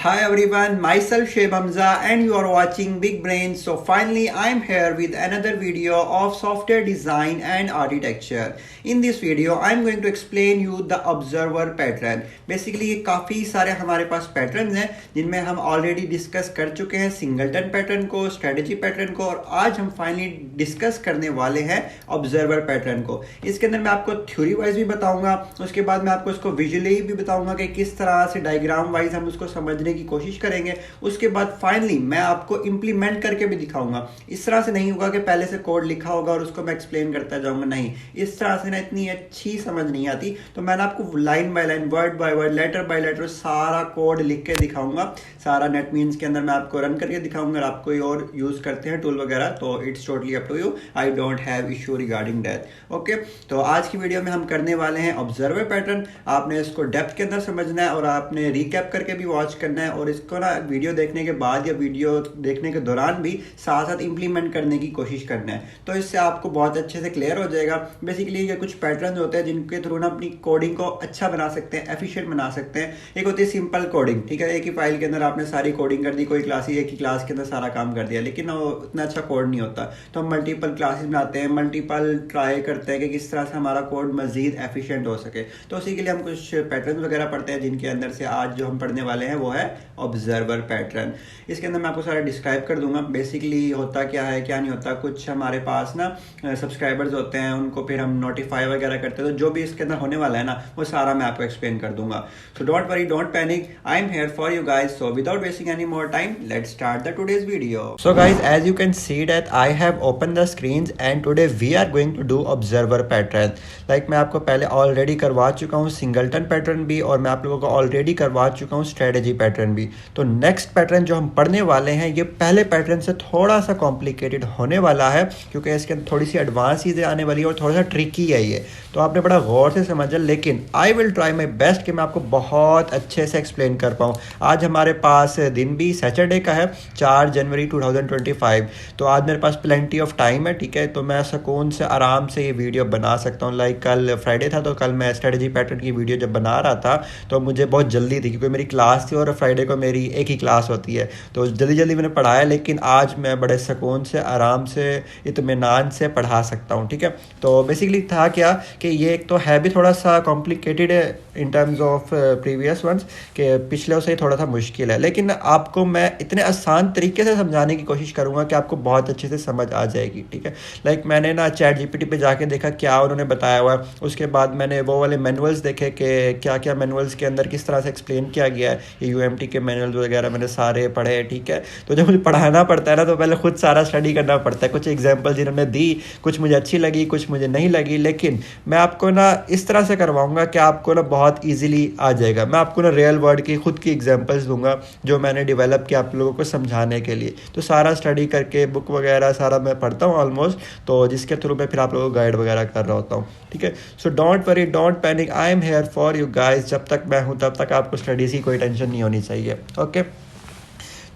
Hi everyone, myself Sheb Hamza and you are watching Big Brain. So finally I am here with another video of software design and architecture. In this video I am going to explain you the observer pattern. Basically ये काफ़ी सारे हमारे पास pattern हैं जिनमें हम already discuss कर चुके हैं सिंगलटन पैटर्न को, स्ट्रेटजी पैटर्न को और आज हम फाइनली डिस्कस करने वाले हैं ऑब्जर्वर पैटर्न को। इसके अंदर मैं आपको थ्योरी वाइज भी बताऊंगा, उसके बाद मैं आपको इसको विजुअली भी बताऊंगा कि किस तरह से डायग्राम वाइज हम उसको समझने की कोशिश करेंगे। उसके बाद फाइनली मैं आपको इंप्लीमेंट करके भी दिखाऊंगा। इस तरह से नहीं होगा कि पहले से कोड लिखा होगा और उसको मैं एक्सप्लेन करता जाऊंगा, नहीं, इस तरह से ना इतनी अच्छी समझ नहीं आती। तो मैंने आपको line by line, word by word, letter by letter सारा कोड लिख के दिखाऊंगा। सारा नेटमीन्स के अंदर मैं आपको रन करके दिखाऊंगा। अगर आप कोई और यूज करते हैं टूल वगैरह तो it's totally up to you, I don't have issue regarding that. Okay, तो आज की वीडियो में हम करने वाले हैं ऑब्जर्वर पैटर्न। आपने इसको डेप्थ के अंदर समझना है और आपने रिकैप करके भी वॉच करना है और इसको ना वीडियो देखने के बाद या वीडियो देखने के दौरान भी साथ साथ इंप्लीमेंट करने की कोशिश करना है। तो इससे आपको बहुत अच्छे से क्लियर हो जाएगा। बेसिकली ये कुछ पैटर्न होते हैं जिनके थ्रू ना अपनी कोडिंग को अच्छा बना सकते हैं, एफिशिएंट बना सकते हैं। एक होती है सिंपल कोडिंग, ठीक है, एक ही फाइल के अंदर आपने सारी कोडिंग कर दी, कोई क्लास ही एक ही क्लास के अंदर सारा काम कर दिया, लेकिन वो उतना अच्छा कोड नहीं होता। तो हम मल्टीपल क्लासेस बनाते हैं, मल्टीपल ट्राई करते हैं कि किस तरह से हमारा कोड मजीद एफिशिएंट हो सके। तो उसी के लिए हम कुछ पैटर्न वगैरह पढ़ते हैं जिनके अंदर से आज जो हम पढ़ने वाले हैं वो है ऑब्जर्वर पैटर्न। इसके अंदर मैं आपको सारा डिस्क्राइब कर दूंगा। बेसिकली होता क्या है क्या नहीं होता, कुछ हमारे पास ना सब्सक्राइबर्स होते हैं, उनको फिर हम नोटिफाई वगैरह करते हैं। तो जो भी इसके अंदर होने वाला है ना वो सारा मैं आपको एक्सप्लेन कर दूंगा। So don't worry, don't panic, I am here for you guys. So without wasting any more time, let's start the today's video. So guys, as you can see that I have open the screens and today we are going to do observer pattern. Like मैं आपको पहले already करवा चुका हूँ singleton pattern भी और मैं आप लोगों को ऑलरेडी करवा चुका हूँ स्ट्रेटजी पैटर्न भी। तो नेक्स्ट पैटर्न जो हम पढ़ने वाले हैं ये पहले पैटर्न से थोड़ा सा कॉम्प्लिकेटेड होने वाला है क्योंकि इसके अंदर थोड़ी सी एडवांस चीज़ें आने वाली है और थोड़ा सा ट्रिकी है ये। तो आपने बड़ा गौर से समझा, लेकिन I will try my best कि मैं आपको बहुत अच्छे से एक्सप्लेन कर पाऊँ। आज हमारे पास दिन भी सैटरडे का है, 4 जनवरी 2025। तो आज मेरे पास प्लेंटी ऑफ टाइम है, ठीक है। तो मैं सुकून से आराम से ये वीडियो बना सकता हूँ। लाइक कल फ्राइडे था तो कल मैं स्ट्रेटजी पैटर्न की वीडियो जब बना रहा था तो मुझे बहुत जल्दी थी क्योंकि मेरी क्लास थी और फ्राइडे को मेरी एक ही क्लास होती है, तो जल्दी जल्दी मैंने पढ़ाया। लेकिन आज मैं बड़े सुकून से, आराम से, इत्मीनान से पढ़ा सकता हूँ, ठीक है। तो बेसिकली था क्या कि ये एक तो है भी थोड़ा सा complicated in terms of previous ones के पिछले से थोड़ा सा मुश्किल है, लेकिन आपको मैं इतने आसान तरीके से समझाने की कोशिश करूँगा कि आपको बहुत अच्छे से समझ आ जाएगी, ठीक है। लाइक मैंने ना चैट जीपीटी पे जाके देखा क्या उन्होंने बताया हुआ है, उसके बाद मैंने वो वाले मैनुअल्स देखे कि क्या क्या मैनुअल्स के अंदर किस तरह से एक्सप्लेन किया गया है। ये यूएमटी के मैनुअल वगैरह मैंने सारे पढ़े, ठीक है। तो जब मुझे पढ़ाना पड़ता है ना तो पहले खुद सारा स्टडी करना पड़ता है। कुछ एग्जांपल जिन्होंने दी, कुछ मुझे अच्छी लगी, कुछ मुझे नहीं लगी, लेकिन मैं आपको ना इस तरह से करवाऊंगा कि आपको ना बहुत ईजिली आ जाएगा। मैं आपको ना रियल वर्ल्ड की खुद की एग्जांपल्स दूंगा जो मैंने डेवलप किया आप लोगों को समझाने के लिए। तो सारा स्टडी करके बुक वगैरह सारा मैं पढ़ता हूँ ऑलमोस्ट, तो जिसके थ्रू मैं फिर आप लोगों को गाइड वगैरह कर रहा होता हूँ, ठीक है। सो don't worry, don't panic, I am here for you guys. जब तक मैं हूँ तब तक आपको स्टडीज़ की कोई टेंशन नहीं होनी चाहिए, ओके।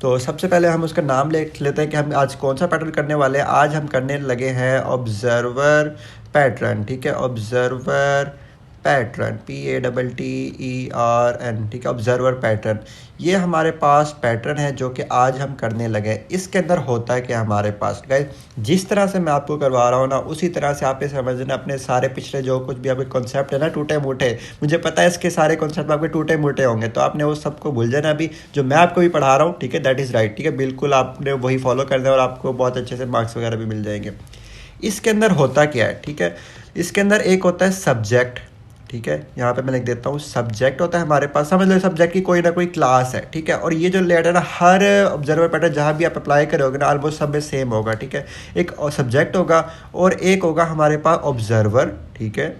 तो सबसे पहले हम उसका नाम ले लेते हैं कि हम आज कौन सा पैटर्न करने वाले हैं। आज हम करने लगे हैं ऑब्जर्वर पैटर्न, ठीक है। ऑब्जर्वर पैटर्न, PATTERN, ठीक है। ऑब्जर्वर पैटर्न ये हमारे पास पैटर्न है जो कि आज हम करने लगे हैं। इसके अंदर होता है कि हमारे पास गाइस जिस तरह से मैं आपको करवा रहा हूँ ना उसी तरह से आप ये समझना अपने सारे पिछले जो कुछ भी आपके कॉन्सेप्ट है ना टूटे मूठे, मुझे पता है इसके सारे कॉन्सेप्ट आपके टूटे मूठे होंगे, तो आपने वो सबको भूल जाना अभी जो मैं आपको भी पढ़ा रहा हूँ, ठीक है। दैट इज़ राइट, ठीक है, बिल्कुल आपने वही फॉलो करना है और आपको बहुत अच्छे से मार्क्स वगैरह भी मिल जाएंगे। इसके अंदर होता क्या है, ठीक है। इसके अंदर एक होता है सब्जेक्ट, ठीक है। यहाँ पे मैं लिख देता हूँ सब्जेक्ट होता है हमारे पास। समझ लो सब्जेक्ट की कोई ना कोई क्लास है, ठीक है। और ये जो लेटर है ना हर ऑब्जर्वर पैटर्न जहाँ भी आप अप्लाई करोगे ना ऑलमोस्ट सब में सेम होगा, ठीक है। एक सब्जेक्ट होगा और एक होगा हमारे पास ऑब्जर्वर, ठीक है।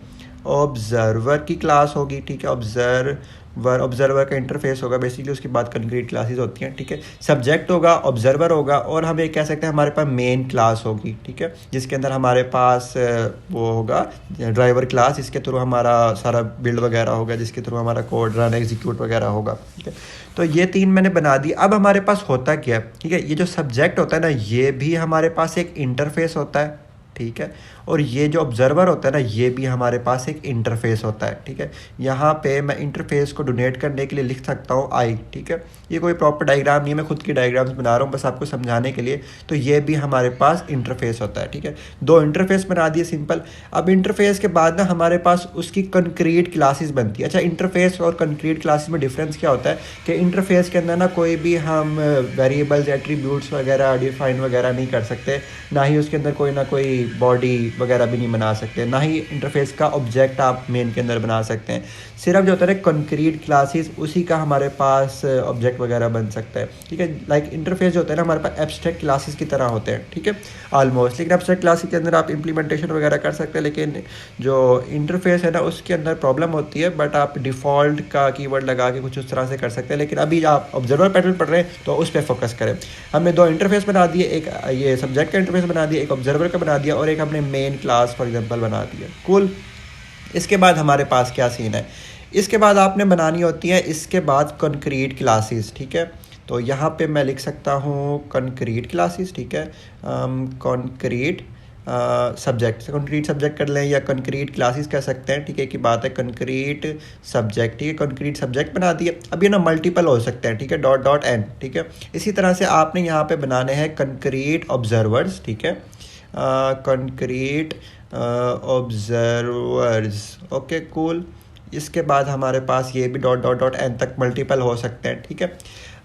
ऑब्जर्वर की क्लास होगी, ठीक है। ऑब्जर्वर का इंटरफेस होगा, बेसिकली उसके बाद कंक्रीट क्लासेस होती हैं, ठीक है। सब्जेक्ट होगा, ऑब्जर्वर होगा और हम ये कह सकते हैं हमारे पास मेन क्लास होगी, ठीक है, जिसके अंदर हमारे पास वो होगा ड्राइवर क्लास, इसके थ्रू हमारा सारा बिल्ड वगैरह होगा, जिसके थ्रू हमारा कोड रन एग्जीक्यूट वगैरह होगा, ठीक है। तो ये 3 मैंने बना दी। अब हमारे पास होता क्या है, ठीक है। ये जो सब्जेक्ट होता है ना ये भी हमारे पास एक इंटरफेस होता है, ठीक है। और ये जो ऑब्जर्वर होता है ना, ये भी हमारे पास एक इंटरफेस होता है, ठीक है। यहाँ पे मैं इंटरफेस को डोनेट करने के लिए लिख सकता हूँ आई, ठीक है। ये कोई प्रॉपर डायग्राम नहीं है, मैं खुद की डायग्राम्स बना रहा हूँ बस आपको समझाने के लिए। तो ये भी हमारे पास इंटरफेस होता है, ठीक है। दो इंटरफेस बना दिए सिंपल। अब इंटरफेस के बाद ना हमारे पास उसकी कंक्रीट क्लासेस बनती है। अच्छा, इंटरफेस और कंक्रीट क्लासेस में डिफरेंस क्या होता है कि इंटरफेस के अंदर ना कोई भी हम वेरिएबल्स एट्रीब्यूट्स वगैरह डिफाइन वगैरह नहीं कर सकते, ना ही उसके अंदर कोई ना कोई बॉडी वगैरह भी नहीं बना सकते, ना ही इंटरफेस का ऑब्जेक्ट आप मेन के अंदर बना सकते हैं। सिर्फ जो होता है ना कंक्रीट क्लासेस, उसी का हमारे पास ऑब्जेक्ट वगैरह बन सकता है, ठीक है। लाइक इंटरफेस जो होता है ना हमारे पास एब्स्ट्रैक्ट क्लासेस की तरह होते हैं, ठीक है, ऑलमोस्ट। लेकिन एब्स्ट्रैक्ट क्लासेस के अंदर आप इंप्लीमेंटेशन वगैरह कर सकते हैं, लेकिन जो इंटरफेस है ना उसके अंदर प्रॉब्लम होती है। बट आप डिफ़ॉल्ट का कीवर्ड लगा के कुछ उस तरह से कर सकते हैं। लेकिन अभी आप ऑब्जर्वर पैटर्न पढ़ रहे हैं तो उस पर फोकस करें। हमने दो इंटरफेस बना दिए, एक ये सब्जेक्ट का इंटरफेस बना दिया, एक ऑब्जर्वर का बना दिया, और एक हमने मेन क्लास फॉर एग्जांपल बना दिया। कूल। इसके बाद हमारे पास क्या सीन है, इसके बाद आपने बनानी होती है इसके बाद कंक्रीट क्लासेस, ठीक है। तो यहाँ पे मैं लिख सकता हूँ कंक्रीट क्लासेस, ठीक है। कंक्रीट सब्जेक्ट, कंक्रीट सब्जेक्ट कर लें या कंक्रीट क्लासेस कह सकते हैं, ठीक है, की बात है। कंक्रीट सब्जेक्ट, ठीक है, कंक्रीट सब्जेक्ट बना दिए। अब ये ना मल्टीपल हो सकते हैं, ठीक है, डॉट डॉट एन, ठीक है। इसी तरह से आपने यहाँ पे बनाने हैं कंक्रीट ऑब्जर्वर्स, ठीक है, कंक्रीट ऑब्जर्वर्स, ओके कूल। इसके बाद हमारे पास ये भी डॉट डॉट डॉट एन तक मल्टीपल हो सकते हैं, ठीक है।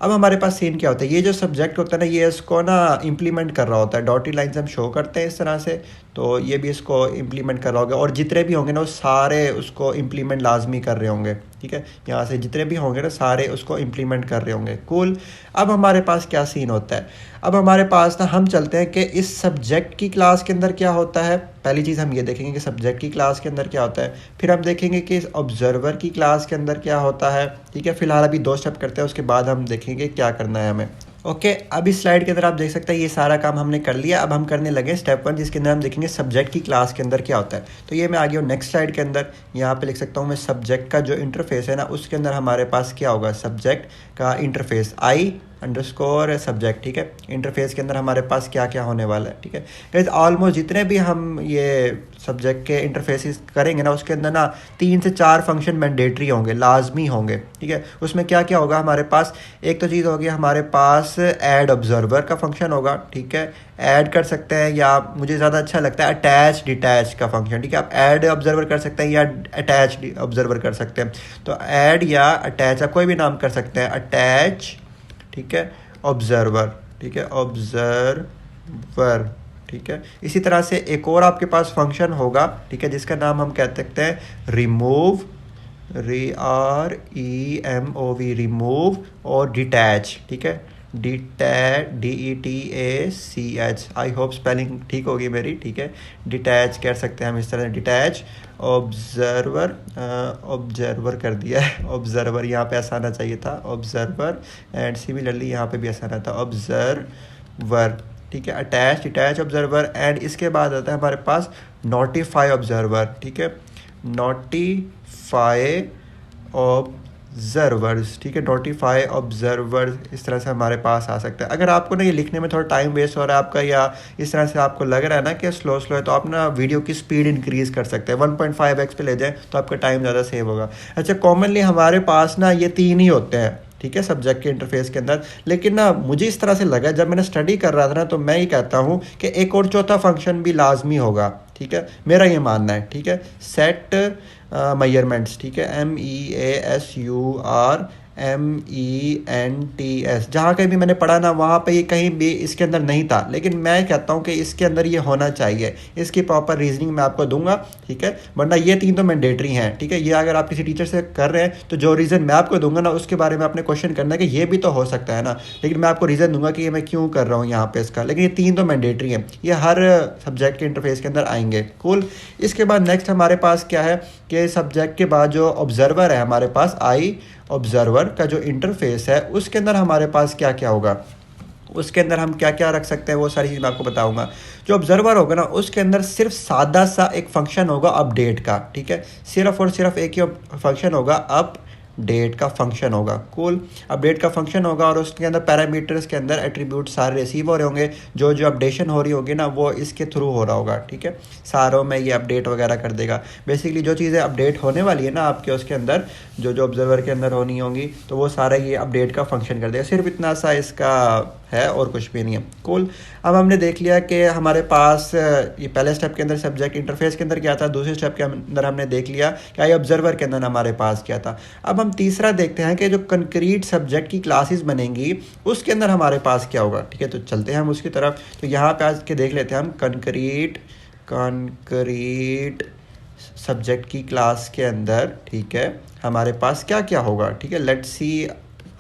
अब हमारे पास सीन क्या होता है, ये जो सब्जेक्ट होता है ना ये इसको ना इम्प्लीमेंट कर रहा होता है। डॉटेड लाइन से हम शो करते हैं इस तरह से, तो ये भी इसको इम्प्लीमेंट कर रहा होगा, और जितने भी होंगे ना वो सारे उसको इम्प्लीमेंट लाजमी कर रहे होंगे, ठीक है। यहाँ से जितने भी होंगे ना सारे उसको इम्प्लीमेंट कर रहे होंगे। कूल। अब हमारे पास क्या सीन होता है, अब हमारे पास ना हम चलते हैं कि इस सब्जेक्ट की क्लास के अंदर क्या होता है। पहली चीज़ हम ये देखेंगे कि सब्जेक्ट की क्लास के अंदर क्या होता है, फिर हम देखेंगे कि इस ऑब्जर्वर की क्लास के अंदर क्या होता है, ठीक है। फिलहाल अभी दो स्टेप करते हैं, उसके बाद हम देखेंगे क्या करना है हमें। ओके, अब इस स्लाइड के अंदर आप देख सकते हैं ये सारा काम हमने कर लिया। अब हम करने लगे स्टेप 1, जिसके अंदर हम देखेंगे सब्जेक्ट की क्लास के अंदर क्या होता है। तो ये मैं आ गया हूँ नेक्स्ट स्लाइड के अंदर। यहाँ पे लिख सकता हूँ मैं सब्जेक्ट का जो इंटरफेस है ना उसके अंदर हमारे पास क्या होगा, सब्जेक्ट का इंटरफेस आई अंडरस्कोर सब्जेक्ट, ठीक है। इंटरफेस के अंदर हमारे पास क्या क्या होने वाला है, ठीक है गाइस। ऑलमोस्ट जितने भी हम ये सब्जेक्ट के इंटरफेसेस करेंगे ना उसके अंदर ना 3 से 4 फंक्शन मैंडेटरी होंगे, लाजमी होंगे, ठीक है। उसमें क्या क्या होगा हमारे पास, एक तो चीज़ होगी हमारे पास ऐड ऑब्जर्वर का फंक्शन होगा, ठीक है। ऐड कर सकते हैं, या मुझे ज़्यादा अच्छा लगता है अटैच डिटैच का फंक्शन, ठीक है। आप ऐड ऑब्जर्वर कर सकते हैं या अटैच ऑब्जर्वर कर सकते हैं। तो ऐड या अटैच आप कोई भी नाम कर सकते हैं, अटैच, ठीक है, ऑब्जर्वर, ठीक है, ऑब्जर्वर, ठीक है। इसी तरह से एक और आपके पास फंक्शन होगा, ठीक है, जिसका नाम हम कह सकते हैं रिमूव, REMOV, रिमूव, और डिटैच, ठीक है, DETACH। आई होप स्पेलिंग ठीक होगी मेरी, ठीक है। डिटैच कह सकते हैं हम इस तरह, डिटैच ऑब्जर्वर, ऑब्जर्वर कर दिया है, ऑब्जर्वर यहाँ पे ऐसा आना चाहिए था, ऑब्जर्वर, एंड सिमिलरली यहाँ पे भी ऐसा आना था, ऑब्जर्वर, ठीक है। अटैच डिटैच ऑब्जर्वर, एंड इसके बाद आता है हमारे पास नोटिफाई ऑब्जर्वर, ठीक है, नोटिफाई ऑब्जर्वर्स, ठीक है, नोटिफाई ऑब्जर्वर। इस तरह से हमारे पास आ सकता है। अगर आपको ना ये लिखने में थोड़ा टाइम वेस्ट हो रहा है आपका, या इस तरह से आपको लग रहा है ना कि स्लो है, तो आप ना वीडियो की स्पीड इंक्रीज़ कर सकते हैं, 1.5x पे ले जाएं तो आपका टाइम ज़्यादा सेव होगा। अच्छा, कॉमनली हमारे पास ना ये 3 ही होते हैं, ठीक है, सब्जेक्ट के इंटरफेस के अंदर। लेकिन ना मुझे इस तरह से लगा जब मैंने स्टडी कर रहा था ना, तो मैं ये कहता हूँ कि एक और चौथा फंक्शन भी लाजमी होगा, ठीक है, मेरा ये मानना है, ठीक है। सेट मेजरमेंट्स, ठीक है, MEASURMENTS, जहाँ कहीं भी मैंने पढ़ा ना वहाँ पे ये कहीं भी इसके अंदर नहीं था, लेकिन मैं कहता हूँ कि इसके अंदर ये होना चाहिए। इसकी प्रॉपर रीजनिंग मैं आपको दूंगा, ठीक है, वरना ये 3 तो मैंडेटरी हैं, ठीक है। ये अगर आप किसी टीचर से कर रहे हैं तो जो रीज़न मैं आपको दूंगा ना उसके बारे में आपने क्वेश्चन करना है कि ये भी तो हो सकता है ना, लेकिन मैं आपको रीज़न दूंगा कि ये मैं क्यों कर रहा हूँ यहाँ पे इसका। लेकिन ये 3 तो मैंडेटरी हैं, ये हर सब्जेक्ट के इंटरफेस के अंदर आएंगे। कूल। इसके बाद नेक्स्ट हमारे पास क्या है कि सब्जेक्ट के बाद जो ऑब्जर्वर है हमारे पास, आई ऑब्जर्वर का जो इंटरफेस है उसके अंदर हमारे पास क्या क्या होगा, उसके अंदर हम क्या क्या रख सकते हैं वो सारी चीज़ मैं आपको बताऊंगा। जो ऑब्जर्वर होगा ना उसके अंदर सिर्फ सादा सा एक फंक्शन होगा अपडेट का, ठीक है, सिर्फ और सिर्फ एक ही फंक्शन होगा अपडेट का फंक्शन होगा। कूल, अपडेट का फंक्शन होगा और उसके अंदर पैरामीटर्स के अंदर एट्रीब्यूट सारे रिसीव हो रहे होंगे। जो जो अपडेशन हो रही होगी ना वो इसके थ्रू हो रहा होगा, ठीक है। सारों में ये अपडेट वगैरह कर देगा। बेसिकली जो चीज़ें अपडेट होने वाली है ना आपके उसके अंदर, जो जो ऑब्जर्वर के अंदर होनी होंगी, तो वो सारा ये अपडेट का फंक्शन कर देगा। सिर्फ इतना सा इसका है और कुछ भी नहीं है। कूल, अब हमने देख लिया कि हमारे पास ये पहले स्टेप के अंदर सब्जेक्ट इंटरफेस के अंदर क्या था, दूसरे स्टेप के अंदर हमने देख लिया कि आई ऑब्जर्वर के अंदर हमारे पास क्या था। अब हम तीसरा देखते हैं कि जो कंक्रीट सब्जेक्ट की क्लासेस बनेंगी उसके अंदर हमारे पास क्या होगा, ठीक है। तो चलते हैं हम उसकी तरफ। तो यहाँ पे आज के देख लेते हैं हम कंक्रीट सब्जेक्ट की क्लास के अंदर, ठीक है, हमारे पास क्या क्या होगा, ठीक है। Let's see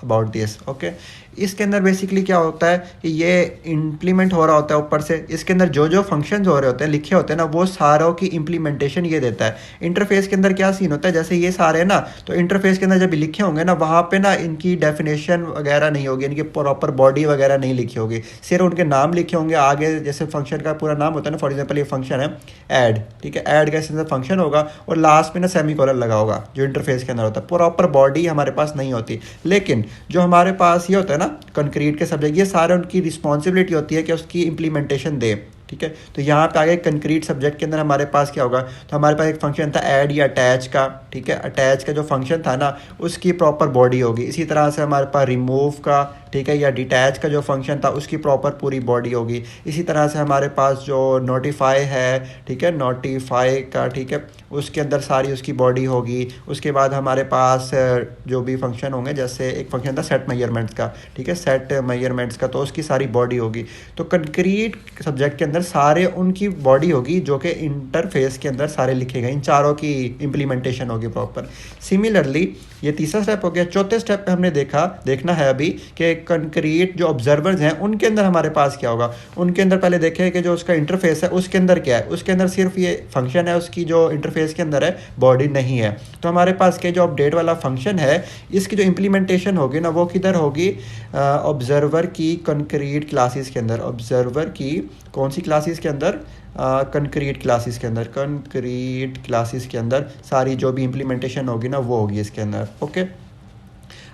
about this. Okay, इसके अंदर बेसिकली क्या होता है कि ये इम्प्लीमेंट हो रहा होता है ऊपर से। इसके अंदर जो जो फंक्शंस हो रहे होते हैं, लिखे होते हैं ना, वो सारों की इम्प्लीमेंटेशन ये देता है। इंटरफेस के अंदर क्या सीन होता है, जैसे ये सारे ना, तो इंटरफेस के अंदर जब लिखे होंगे ना, वहाँ पे ना इनकी डेफिनेशन वगैरह नहीं होगी, इनकी प्रॉपर बॉडी वगैरह नहीं लिखी होगी, सिर्फ उनके नाम लिखे होंगे। आगे जैसे फंक्शन का पूरा नाम होता है ना, फॉर एग्जाम्पल ये फंक्शन है ऐड, ठीक है, ऐड का इसके अंदर फंक्शन होगा और लास्ट में ना सेमीकोलन लगा होगा जो इंटरफेस के अंदर होता है। प्रॉपर बॉडी हमारे पास नहीं होती। लेकिन जो हमारे पास ये होता है ना कंक्रीट के सब्जेक्ट, ये सारे उनकी रिस्पॉन्सिबिलिटी होती है कि उसकी इम्प्लीमेंटेशन दे, ठीक है। तो यहाँ पे आगे कंक्रीट सब्जेक्ट के अंदर हमारे पास क्या होगा, तो हमारे पास एक फंक्शन था ऐड या अटैच का, ठीक है। अटैच का जो फंक्शन था ना उसकी प्रॉपर बॉडी होगी। इसी तरह से हमारे पास रिमूव का, ठीक है, या डिटैच का जो फंक्शन था उसकी प्रॉपर पूरी बॉडी होगी। इसी तरह से हमारे पास जो नोटिफाई है, ठीक है, नोटिफाई का, ठीक है, उसके अंदर सारी उसकी बॉडी होगी। उसके बाद हमारे पास जो भी फंक्शन होंगे, जैसे एक फंक्शन था सेट मेजरमेंट्स का, ठीक है, सेट मेजरमेंट्स का, तो उसकी सारी बॉडी होगी। तो कंक्रीट सब्जेक्ट के अंदर सारे उनकी बॉडी होगी जो कि इंटरफेस के अंदर सारे लिखे गए, इन चारों की इम्प्लीमेंटेशन होगी प्रॉपर। सिमिलरली ये तीसरा स्टेप हो गया। चौथे स्टेप पे हमने देखना है अभी कि कंक्रीट जो ऑब्जर्वर्स हैं उनके अंदर हमारे पास क्या होगा। उनके अंदर पहले देखें कि जो उसका इंटरफेस है उसके अंदर क्या है। उसके अंदर सिर्फ ये फंक्शन है, उसकी जो इंटरफेस के अंदर है बॉडी नहीं है। तो हमारे पास के जो अपडेट वाला फंक्शन है इसकी जो इम्प्लीमेंटेशन होगी ना वो किधर होगी, ऑब्जर्वर की कंक्रीट क्लासेस के अंदर। ऑब्जर्वर की कौन सी क्लासेस के अंदर, कंक्रीट क्लासेस के अंदर। कंक्रीट क्लासेस के अंदर सारी जो भी इम्प्लीमेंटेशन होगी ना वो होगी इसके अंदर। ओके,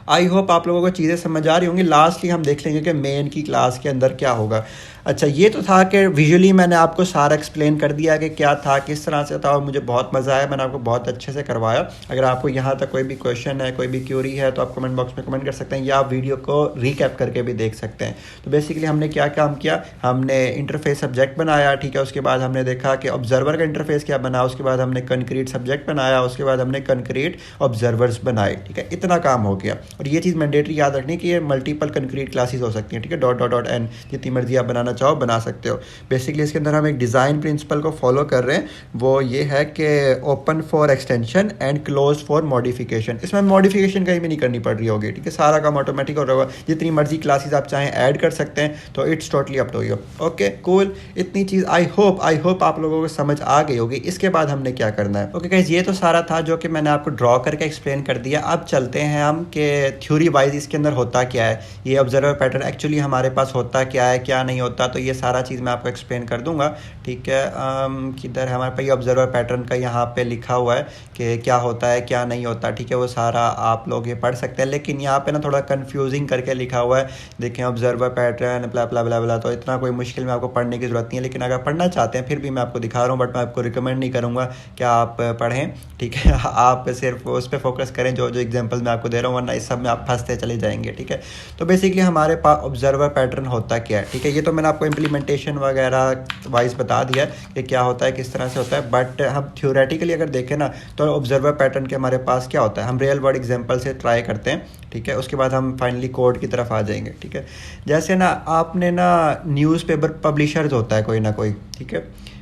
आई होप आप लोगों को चीज़ें समझ आ रही होंगी। लास्टली हम देख लेंगे कि मेन की क्लास के अंदर क्या होगा। अच्छा, ये तो था कि विजुअली मैंने आपको सारा एक्सप्लेन कर दिया कि क्या था, किस तरह से था, और मुझे बहुत मज़ा आया, मैंने आपको बहुत अच्छे से करवाया। अगर आपको यहाँ तक कोई भी क्वेश्चन है, कोई भी क्यूरी है, तो आप कमेंट बॉक्स में कमेंट कर सकते हैं या आप वीडियो को रिकैप करके भी देख सकते हैं। तो बेसिकली हमने क्या काम किया, हमने इंटरफेस सब्जेक्ट बनाया, ठीक है। उसके बाद हमने देखा कि ऑब्जर्वर का इंटरफेस क्या बना, उसके बाद हमने कंक्रीट सब्जेक्ट बनाया, उसके बाद हमने कंक्रीट ऑब्जर्वर्स बनाए, ठीक है। इतना काम हो गया। और ये चीज़ मैंडेटरी याद रखनी कि ये मल्टीपल कंक्रीट क्लासेस हो सकती हैं, ठीक है। .n जितनी मर्जी आप बनाना चाहो बना सकते हो। बेसिकली इसके अंदर हम एक डिज़ाइन प्रिंसिपल को फॉलो कर रहे हैं, वो ये है कि open for extension and close for modification. इसमें मॉडिफिकेशन कहीं भी नहीं करनी पड़ रही होगी, ठीक है। सारा काम ऑटोमेटिक हो रहा होगा। जितनी मर्जी क्लासेस आप चाहें ऐड कर सकते हैं, तो it's totally up to you. Okay, cool. इतनी चीज़ आई होप आप लोगों को समझ आ गई होगी। इसके बाद हमने क्या करना है। ओके गाइस, ये तो सारा था जो कि मैंने आपको ड्रॉ करके एक्सप्लेन कर दिया। अब चलते हैं हम कि थ्योरी वाइज इसके अंदर होता क्या है, ये ऑब्जर्वर पैटर्न एक्चुअली हमारे पास होता क्या है, क्या नहीं होता। तो ये सारा चीज़ मैं आपको एक्सप्लेन कर दूंगा, ठीक है। किधर हमारे पास ये ऑब्जर्वर पैटर्न का यहाँ पे लिखा हुआ है कि क्या होता है क्या नहीं होता, ठीक है। वो सारा आप लोग ये पढ़ सकते हैं, लेकिन यहाँ पे ना थोड़ा कंफ्यूजिंग करके लिखा हुआ है। देखें, ऑब्जर्वर पैटर्न ब्ला ब्ला ब्ला ब्ला, तो इतना कोई मुश्किल में आपको पढ़ने की ज़रूरत नहीं है। लेकिन अगर पढ़ना चाहते हैं फिर भी मैं आपको दिखा रहा हूँ, बट मैं आपको रिकमेंड नहीं करूँगा कि आप पढ़ें, ठीक है। आप सिर्फ उस पर फोकस करें जो जो एग्जाम्पल मैं आपको दे रहा हूँ, वरना इस सब में आप फंसते चले जाएंगे, ठीक है। तो बेसिकली हमारे पास ऑब्जर्वर पैटर्न होता क्या है, ठीक है। ये तो मैंने आपको इम्प्लीमेंटेशन वगैरह वाइज बता दिया कि क्या होता है, किस तरह से होता है। बट हम थ्योरेटिकली अगर देखें ना, तो ऑब्जर्वर पैटर्न के हमारे पास क्या होता है, हम रियल वर्ल्ड एग्जांपल से ट्राई करते हैं, ठीक है। उसके बाद हम फाइनली कोड की तरफ आ जाएंगे, ठीक है। जैसे ना आपने ना न्यूज़पेपर पब्लिशर्स होता है कोई ना कोई, ठीक है,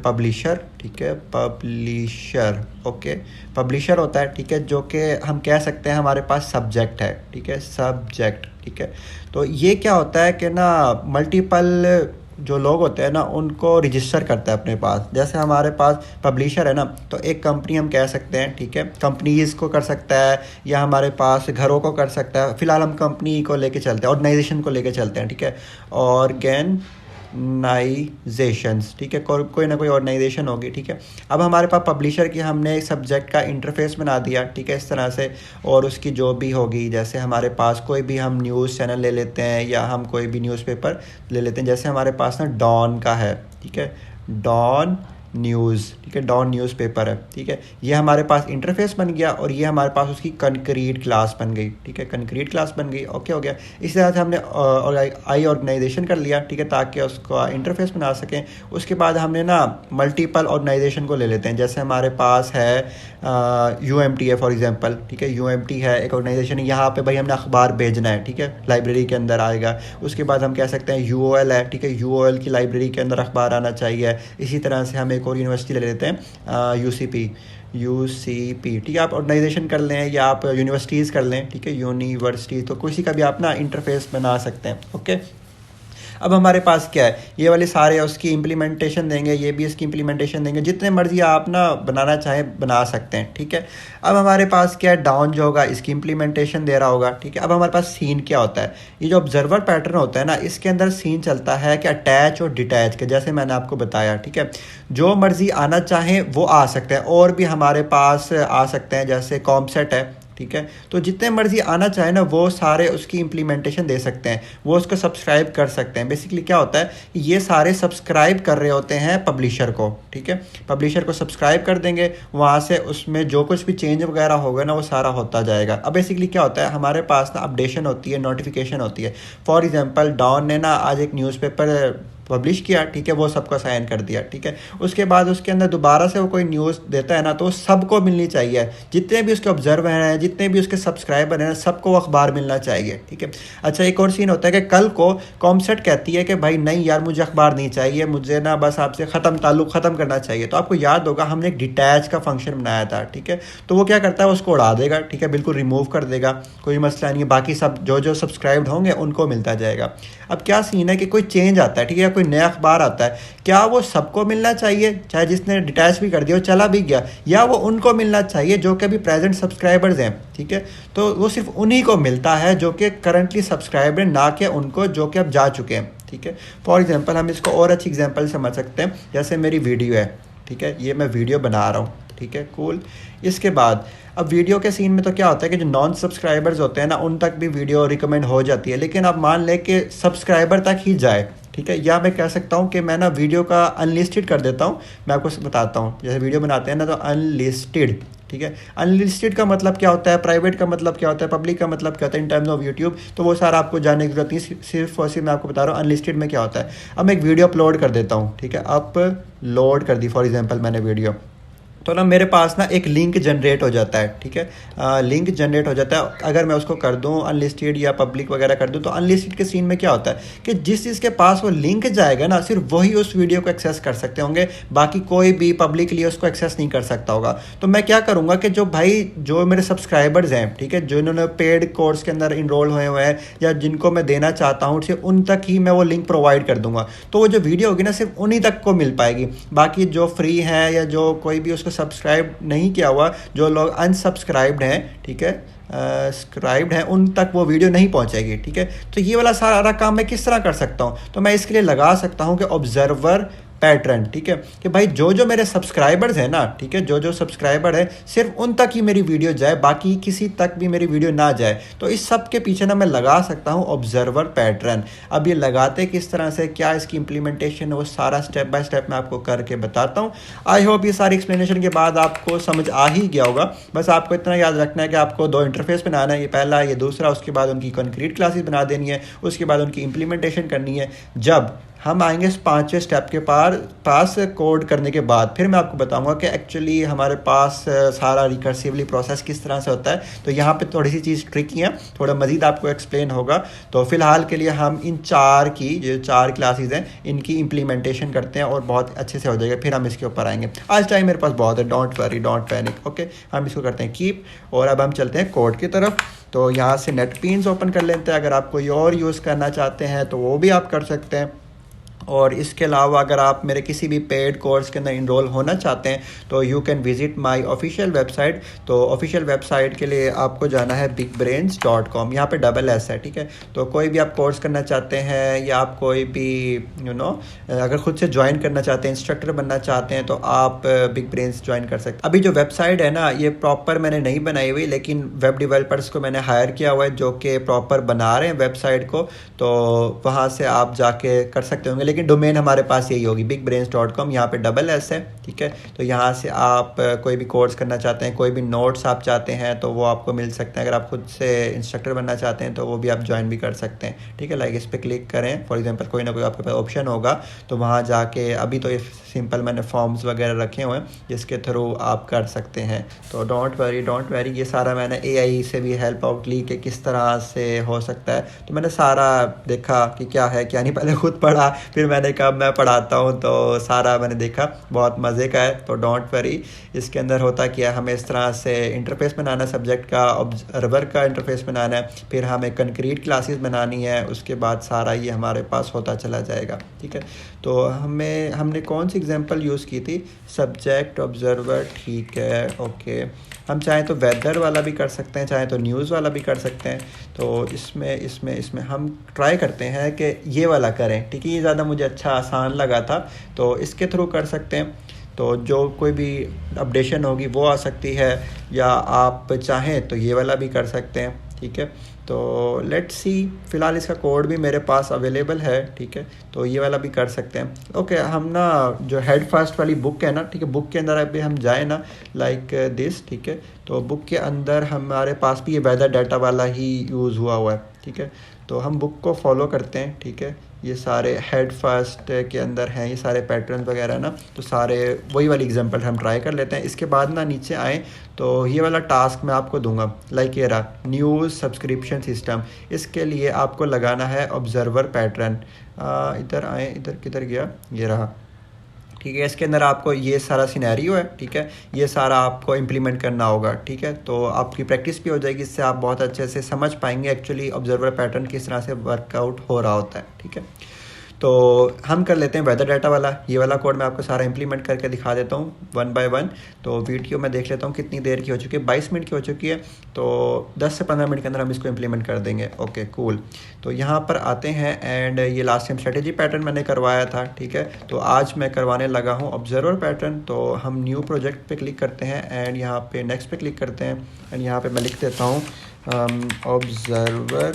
पब्लिशर, ठीक है, पब्लिशर, ओके, पब्लिशर होता है, ठीक है, जो कि हम कह सकते हैं हमारे पास सब्जेक्ट है, ठीक है, सब्जेक्ट, ठीक है। तो ये क्या होता है कि ना मल्टीपल जो लोग होते हैं ना उनको रजिस्टर करता है अपने पास। जैसे हमारे पास पब्लिशर है ना, तो एक कंपनी हम कह सकते हैं, ठीक है, कंपनीज को कर सकता है या हमारे पास घरों को कर सकता है। फिलहाल हम कंपनी को लेके चलते हैं, ऑर्गेनाइजेशन को लेके चलते हैं, ठीक है, ऑर्गेनाइजेशंस, ठीक है, कोई ना कोई ऑर्गेनाइजेशन होगी, ठीक है। अब हमारे पास पब्लिशर की हमने सब्जेक्ट का इंटरफेस बना दिया, ठीक है, इस तरह से। और उसकी जो भी होगी, जैसे हमारे पास कोई भी हम न्यूज़ चैनल ले लेते हैं या हम कोई भी न्यूज़पेपर ले लेते हैं, जैसे हमारे पास ना डॉन का है, ठीक है, डॉन न्यूज़, ठीक है, डॉन न्यूज़पेपर है, ठीक है। ये हमारे पास इंटरफेस बन गया और ये हमारे पास उसकी कंक्रीट क्लास बन गई, ठीक है, कंक्रीट क्लास बन गई, ओके हो गया। इस तरह से हमने आई ऑर्गेनाइजेशन कर लिया, ठीक है, ताकि उसको इंटरफेस बना सकें। उसके बाद हमने ना मल्टीपल ऑर्गेनाइजेशन को ले लेते हैं, जैसे हमारे पास है UMT है फॉर एग्जांपल, ठीक है, UMT है एक ऑर्गेनाइजेशन है। यहाँ पे भाई हमने अखबार भेजना है, ठीक है, लाइब्रेरी के अंदर आएगा। उसके बाद हम कह सकते हैं UOL है, ठीक है, UOL की लाइब्रेरी के अंदर अखबार आना चाहिए। इसी तरह से हम एक और यूनिवर्सिटी ले लेते हैं UCP, ठीक है। आप ऑर्गेनाइजेशन कर लें या आप यूनिवर्सिटीज़ कर लें, ठीक है, यूनिवर्सिटी, तो किसी का भी आप ना इंटरफेस बना सकते हैं, ओके। अब हमारे पास क्या है, ये वाले सारे उसकी इम्प्लीमेंटेशन देंगे, ये भी इसकी इम्प्लीमेंटेशन देंगे, जितने मर्जी आप ना बनाना चाहें बना सकते हैं, ठीक है। अब हमारे पास क्या है, डाउन जो होगा इसकी इम्प्लीमेंटेशन दे रहा होगा, ठीक है। अब हमारे पास सीन क्या होता है, ये जो ऑब्जर्वर पैटर्न होता है ना, इसके अंदर सीन चलता है कि अटैच और डिटैच के, जैसे मैंने आपको बताया, ठीक है। जो मर्जी आना चाहें वो आ सकते हैं, और भी हमारे पास आ सकते हैं, जैसे कॉमसेट है, ठीक है। तो जितने मर्जी आना चाहे ना वो सारे उसकी इम्प्लीमेंटेशन दे सकते हैं, वो उसको सब्सक्राइब कर सकते हैं। बेसिकली क्या होता है, ये सारे सब्सक्राइब कर रहे होते हैं पब्लिशर को, ठीक है, पब्लिशर को सब्सक्राइब कर देंगे, वहाँ से उसमें जो कुछ भी चेंज वगैरह होगा ना वो सारा होता जाएगा। अब बेसिकली क्या होता है, हमारे पास ना अपडेशन होती है, नोटिफिकेशन होती है। फॉर एग्जाम्पल डॉन ने ना आज एक न्यूज़पेपर पब्लिश किया, ठीक है, वो सबको साइन कर दिया, ठीक है। उसके बाद उसके अंदर दोबारा से वो कोई न्यूज़ देता है ना, तो सबको मिलनी चाहिए, जितने भी उसके ऑब्जर्वर हैं, जितने भी उसके सब्सक्राइबर हैं, सबको अखबार मिलना चाहिए, ठीक है। अच्छा, एक और सीन होता है कि कल को कॉमसेट कहती है कि भाई नहीं यार मुझे अखबार नहीं चाहिए, मुझे ना बस आपसे ताल्लुक़ ख़त्म करना चाहिए। तो आपको याद होगा हमने एक डिटैच का फंक्शन बनाया था, ठीक है। तो वो क्या करता है, उसको उड़ा देगा, ठीक है, बिल्कुल रिमूव कर देगा, कोई मसला नहीं है, बाकी सब जो सब्सक्राइब्ड होंगे उनको मिलता जाएगा। अब क्या सीन है कि कोई चेंज आता है, ठीक है, कोई नया अखबार आता है, क्या वो सबको मिलना चाहिए, चाहे जिसने डिटैच भी कर दिया वो चला भी गया, या वो उनको मिलना चाहिए जो कि अभी प्रेजेंट सब्सक्राइबर्स हैं, ठीक है। तो वो सिर्फ उन्हीं को मिलता है जो कि करंटली सब्सक्राइबर हैं, ना कि उनको जो कि अब जा चुके हैं, ठीक है। फॉर एग्जांपल हम इसको और अच्छी एग्जांपल समझ सकते हैं, जैसे मेरी वीडियो है, ठीक है, ये मैं वीडियो बना रहा हूँ, ठीक है, कूल। इसके बाद अब वीडियो के सीन में तो क्या होता है कि जो नॉन सब्सक्राइबर्स होते हैं ना उन तक भी वीडियो रिकमेंड हो जाती है, लेकिन अब मान लें कि सब्सक्राइबर तक ही जाए, ठीक है, या मैं कह सकता हूँ कि मैं ना वीडियो का अनलिस्टेड कर देता हूँ। मैं आपको बताता हूँ, जैसे वीडियो बनाते हैं ना तो अनलिस्टेड, ठीक है। अनलिस्टेड का मतलब क्या होता है, प्राइवेट का मतलब क्या होता है, पब्लिक का मतलब क्या होता है इन टर्म्स ऑफ यूट्यूब, तो वो सारा आपको जानने की जरूरत नहीं, सिर्फ और सिर्फ मैं आपको बता रहा हूँ अनलिस्टेड में क्या होता है। अब मैं एक वीडियो अपलोड कर देता हूँ, ठीक है, अपलोड कर दी फॉर एग्जाम्पल मैंने वीडियो, तो ना मेरे पास ना एक लिंक जनरेट हो जाता है, ठीक है, लिंक जनरेट हो जाता है। अगर मैं उसको कर दूं अनलिस्टेड या पब्लिक वगैरह कर दूं, तो अनलिस्टेड के सीन में क्या होता है कि जिस चीज़ के पास वो लिंक जाएगा ना सिर्फ वही उस वीडियो को एक्सेस कर सकते होंगे, बाकी कोई भी पब्लिकली उसको एक्सेस नहीं कर सकता होगा। तो मैं क्या करूँगा कि जो मेरे सब्सक्राइबर्स हैं, ठीक है, जो इन्होंने पेड कोर्स के अंदर इनरोल हुए हैं या जिनको मैं देना चाहता हूँ सिर्फ उन तक ही मैं वो लिंक प्रोवाइड कर दूंगा। तो वो जो वीडियो होगी ना सिर्फ उन्हीं तक को मिल पाएगी, बाकी जो फ्री है या जो कोई भी उसको सब्सक्राइब नहीं किया हुआ, जो लोग अनसब्सक्राइब्ड हैं, ठीक है, सब्सक्राइब्ड हैं, उन तक वो वीडियो नहीं पहुंचेगी, ठीक है। तो ये वाला सारा काम मैं किस तरह कर सकता हूं, तो मैं इसके लिए लगा सकता हूं कि ऑब्जर्वर पैटर्न, ठीक है, कि भाई जो मेरे सब्सक्राइबर्स हैं ना, ठीक है, जो सब्सक्राइबर है सिर्फ उन तक ही मेरी वीडियो जाए, बाकी किसी तक भी मेरी वीडियो ना जाए। तो इस सब के पीछे ना मैं लगा सकता हूँ ऑब्जर्वर पैटर्न। अब ये लगाते किस तरह से, क्या इसकी इंप्लीमेंटेशन है, वो सारा स्टेप बाय स्टेप मैं आपको करके बताता हूँ। आई होप ये सारी एक्सप्लेनेशन के बाद आपको समझ आ ही गया होगा। बस आपको इतना याद रखना है कि आपको 2 इंटरफेस बनाना है, ये पहला, ये दूसरा, उसके बाद उनकी कंक्रीट क्लासेस बना देनी है, उसके बाद उनकी इंप्लीमेंटेशन करनी है। जब हम आएंगे इस 5वें स्टेप के पास कोड करने के बाद फिर मैं आपको बताऊंगा कि एक्चुअली हमारे पास सारा रिकर्सिवली प्रोसेस किस तरह से होता है। तो यहाँ पे थोड़ी सी चीज़ ट्रिकी है, थोड़ा मज़ीद आपको एक्सप्लेन होगा। तो फिलहाल के लिए हम इन 4 क्लासेस हैं इनकी इम्प्लीमेंटेशन करते हैं और बहुत अच्छे से हो जाएगा, फिर हम इसके ऊपर आएंगे। आज टाइम मेरे पास बहुत है, don't worry, don't panic, okay. हम इसको करते हैं कीप, और अब हम चलते हैं कोड की तरफ। तो यहाँ से नेटबीन्स ओपन कर लेते हैं, अगर आप कोई और यूज़ करना चाहते हैं तो वो भी आप कर सकते हैं। और इसके अलावा अगर आप मेरे किसी भी पेड कोर्स के अंदर इनरोल होना चाहते हैं तो you can visit my official website. तो ऑफिशियल वेबसाइट के लिए आपको जाना है bigbrains.com, यहाँ पे डबल एस है, ठीक है। तो कोई भी आप कोर्स करना चाहते हैं या आप कोई भी अगर खुद से ज्वाइन करना चाहते हैं, इंस्ट्रक्टर बनना चाहते हैं, तो आप बिग ब्रेन्स ज्वाइन कर सकते हैं। अभी जो वेबसाइट है ना, ये प्रॉपर मैंने नहीं बनाई हुई, लेकिन वेब डेवलपर्स को मैंने हायर किया हुआ है जो कि प्रॉपर बना रहे हैं वेबसाइट को। तो वहाँ से आप जाके कर सकते होंगे, लेकिन डोमेन हमारे पास यही होगी bigbrains.com, यहाँ पे डबल एस है, ठीक है। तो यहाँ से आप कोई भी कोर्स करना चाहते हैं, कोई भी नोट्स आप चाहते हैं तो वो आपको मिल सकते हैं। अगर आप खुद से इंस्ट्रक्टर बनना चाहते हैं तो वो भी आप ज्वाइन भी कर सकते हैं, ठीक है। लाइक इस पर क्लिक करें, फॉर एग्जांपल कोई ना कोई आपके पास ऑप्शन होगा तो वहाँ जाके, अभी तो ये सिंपल मैंने फॉर्म्स वगैरह रखे हुए हैं जिसके थ्रू आप कर सकते हैं। तो डोंट वरी, ये सारा मैंने AI से भी हेल्प आउट ली कि किस तरह से हो सकता है। तो मैंने सारा देखा कि क्या है क्या नहीं, पहले खुद पढ़ा फिर मैंने कहा मैं पढ़ाता हूँ, तो सारा मैंने देखा, बहुत मज़े का है। तो डोंट वरी, इसके अंदर होता क्या है, हमें इस तरह से इंटरफेस बनाना, सब्जेक्ट का ऑब्जर्वर का इंटरफेस बनाना है, फिर हमें कंक्रीट क्लासेस बनानी है, उसके बाद सारा ये हमारे पास होता चला जाएगा, ठीक है। तो हमने कौन सी एग्जांपल यूज़ की थी, सब्जेक्ट ऑब्जर्वर, ठीक है, ओके। हम चाहें तो वेदर वाला भी कर सकते हैं, चाहें तो न्यूज़ वाला भी कर सकते हैं। तो इसमें हम ट्राई करते हैं कि ये वाला करें, ठीक है। ये ज़्यादा मुझे अच्छा आसान लगा था, तो इसके थ्रू कर सकते हैं। तो जो कोई भी अपडेशन होगी वो आ सकती है, या आप चाहें तो ये वाला भी कर सकते हैं, ठीक है। तो लेट्स सी, फ़िलहाल इसका कोड भी मेरे पास अवेलेबल है, ठीक है। तो ये वाला भी कर सकते हैं। ओके, हम ना जो हेड फर्स्ट वाली बुक है ना, ठीक है, बुक के अंदर अभी हम जाए ना, लाइक दिस, ठीक है। तो बुक के अंदर हमारे पास भी ये वेदर डाटा वाला ही यूज़ हुआ है, ठीक है। तो हम बुक को फॉलो करते हैं, ठीक है। ये सारे हेड फर्स्ट के अंदर हैं ये सारे पैटर्न वगैरह ना, तो सारे वही वाली एग्जांपल हम ट्राई कर लेते हैं। इसके बाद ना नीचे आए तो ये वाला टास्क मैं आपको दूंगा, लाइक ये रहा न्यूज़ सब्सक्रिप्शन सिस्टम। इसके लिए आपको लगाना है ऑब्जर्वर पैटर्न। इधर आए, इधर किधर गया, ये रहा, ठीक है। इसके अंदर आपको ये सारा सिनेरियो है, ठीक है, ये सारा आपको इम्प्लीमेंट करना होगा, ठीक है। तो आपकी प्रैक्टिस भी हो जाएगी, इससे आप बहुत अच्छे से समझ पाएंगे एक्चुअली ऑब्जर्वर पैटर्न किस तरह से वर्कआउट हो रहा होता है, ठीक है। तो हम कर लेते हैं वेदर डाटा वाला। ये वाला कोड मैं आपको सारा इंप्लीमेंट करके दिखा देता हूँ वन बाय वन। तो वीडियो मैं देख लेता हूँ कितनी देर की हो चुकी है, 22 मिनट की हो चुकी है। तो 10 से 15 मिनट के अंदर हम इसको इंप्लीमेंट कर देंगे। Okay cool. तो यहाँ पर आते हैं एंड ये लास्ट टाइम स्ट्रेटेजी पैटर्न मैंने करवाया था, ठीक है। तो आज मैं करवाने लगा हूँ ऑब्जर्वर पैटर्न। तो हम न्यू प्रोजेक्ट पे क्लिक करते हैं एंड यहाँ पे नेक्स्ट पे क्लिक करते हैं एंड यहाँ पे मैं लिख देता हूँ ऑब्जर्वर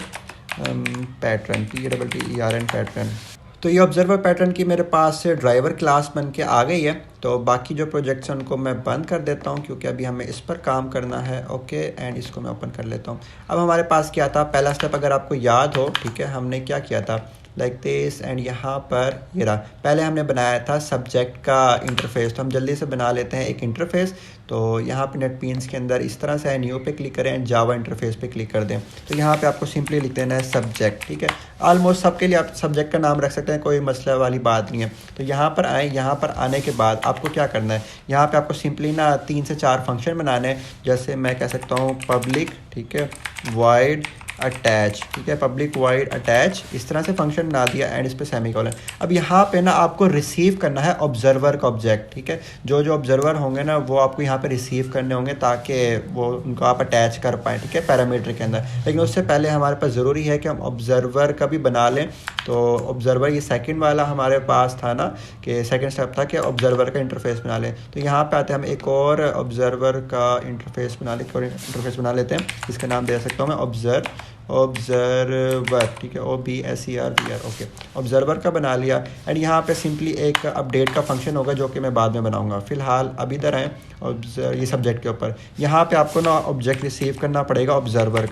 पैटर्न, PATTERN पैटर्न। तो ये ऑब्जर्वर पैटर्न की मेरे पास से ड्राइवर क्लास बन के आ गई है। तो बाकी जो प्रोजेक्ट्स हैं उनको मैं बंद कर देता हूँ क्योंकि अभी हमें इस पर काम करना है। ओके एंड इसको मैं ओपन कर लेता हूँ। अब हमारे पास क्या था, पहला स्टेप अगर आपको याद हो, ठीक है, हमने क्या किया था, लाइक दिस एंड यहाँ पर ये रहा। पहले हमने बनाया था सब्जेक्ट का इंटरफेस, तो हम जल्दी से बना लेते हैं एक इंटरफेस। तो यहाँ पे नेटबीन्स के अंदर इस तरह से है, न्यू पे क्लिक करें एंड जावा इंटरफेस पे क्लिक कर दें। तो यहाँ पे आपको सिंपली लिख देना है सब्जेक्ट, ठीक है। ऑलमोस्ट सबके लिए आप सब्जेक्ट का नाम रख सकते हैं, कोई मसला वाली बात नहीं है। तो यहाँ पर आए, यहाँ पर आने के बाद आपको क्या करना है, यहाँ पे आपको सिंपली ना 3 से 4 फंक्शन बनाने हैं। जैसे मैं कह सकता हूँ पब्लिक, ठीक है, वाइड अटैच, ठीक है, पब्लिक वाइड अटैच, इस तरह से फंक्शन बना दिया एंड इस पे सेमीकोलन। अब यहाँ पे ना आपको रिसीव करना है ऑब्जर्वर का ऑब्जेक्ट, ठीक है। जो जो ऑब्जर्वर होंगे ना वो आपको यहाँ पे रिसीव करने होंगे ताकि वो उनको आप अटैच कर पाएँ, ठीक है, पैरामीटर के अंदर। लेकिन उससे पहले हमारे पास ज़रूरी है कि हम ऑब्जर्वर का भी बना लें। तो ऑब्जर्वर ये सेकंड वाला हमारे पास था ना, कि सेकंड स्टेप था कि ऑब्जर्वर का इंटरफेस बना लें। तो यहाँ पे आते हैं, हम एक और ऑब्जर्वर का इंटरफेस बना लेते हैं। इसका नाम दे सकता हूँ मैं ऑब्जर्वर, ठीक है, OBSERVR। ओके, ऑब्जर्वर का बना लिया एंड यहाँ पे सिंपली एक अपडेट का फंक्शन होगा जो कि मैं बाद में बनाऊंगा। फिलहाल अभी इधर है ये सब्जेक्ट के ऊपर। यहाँ पे आपको ना ऑब्जेक्ट रिसीव करना पड़ेगा ऑब्जर्वर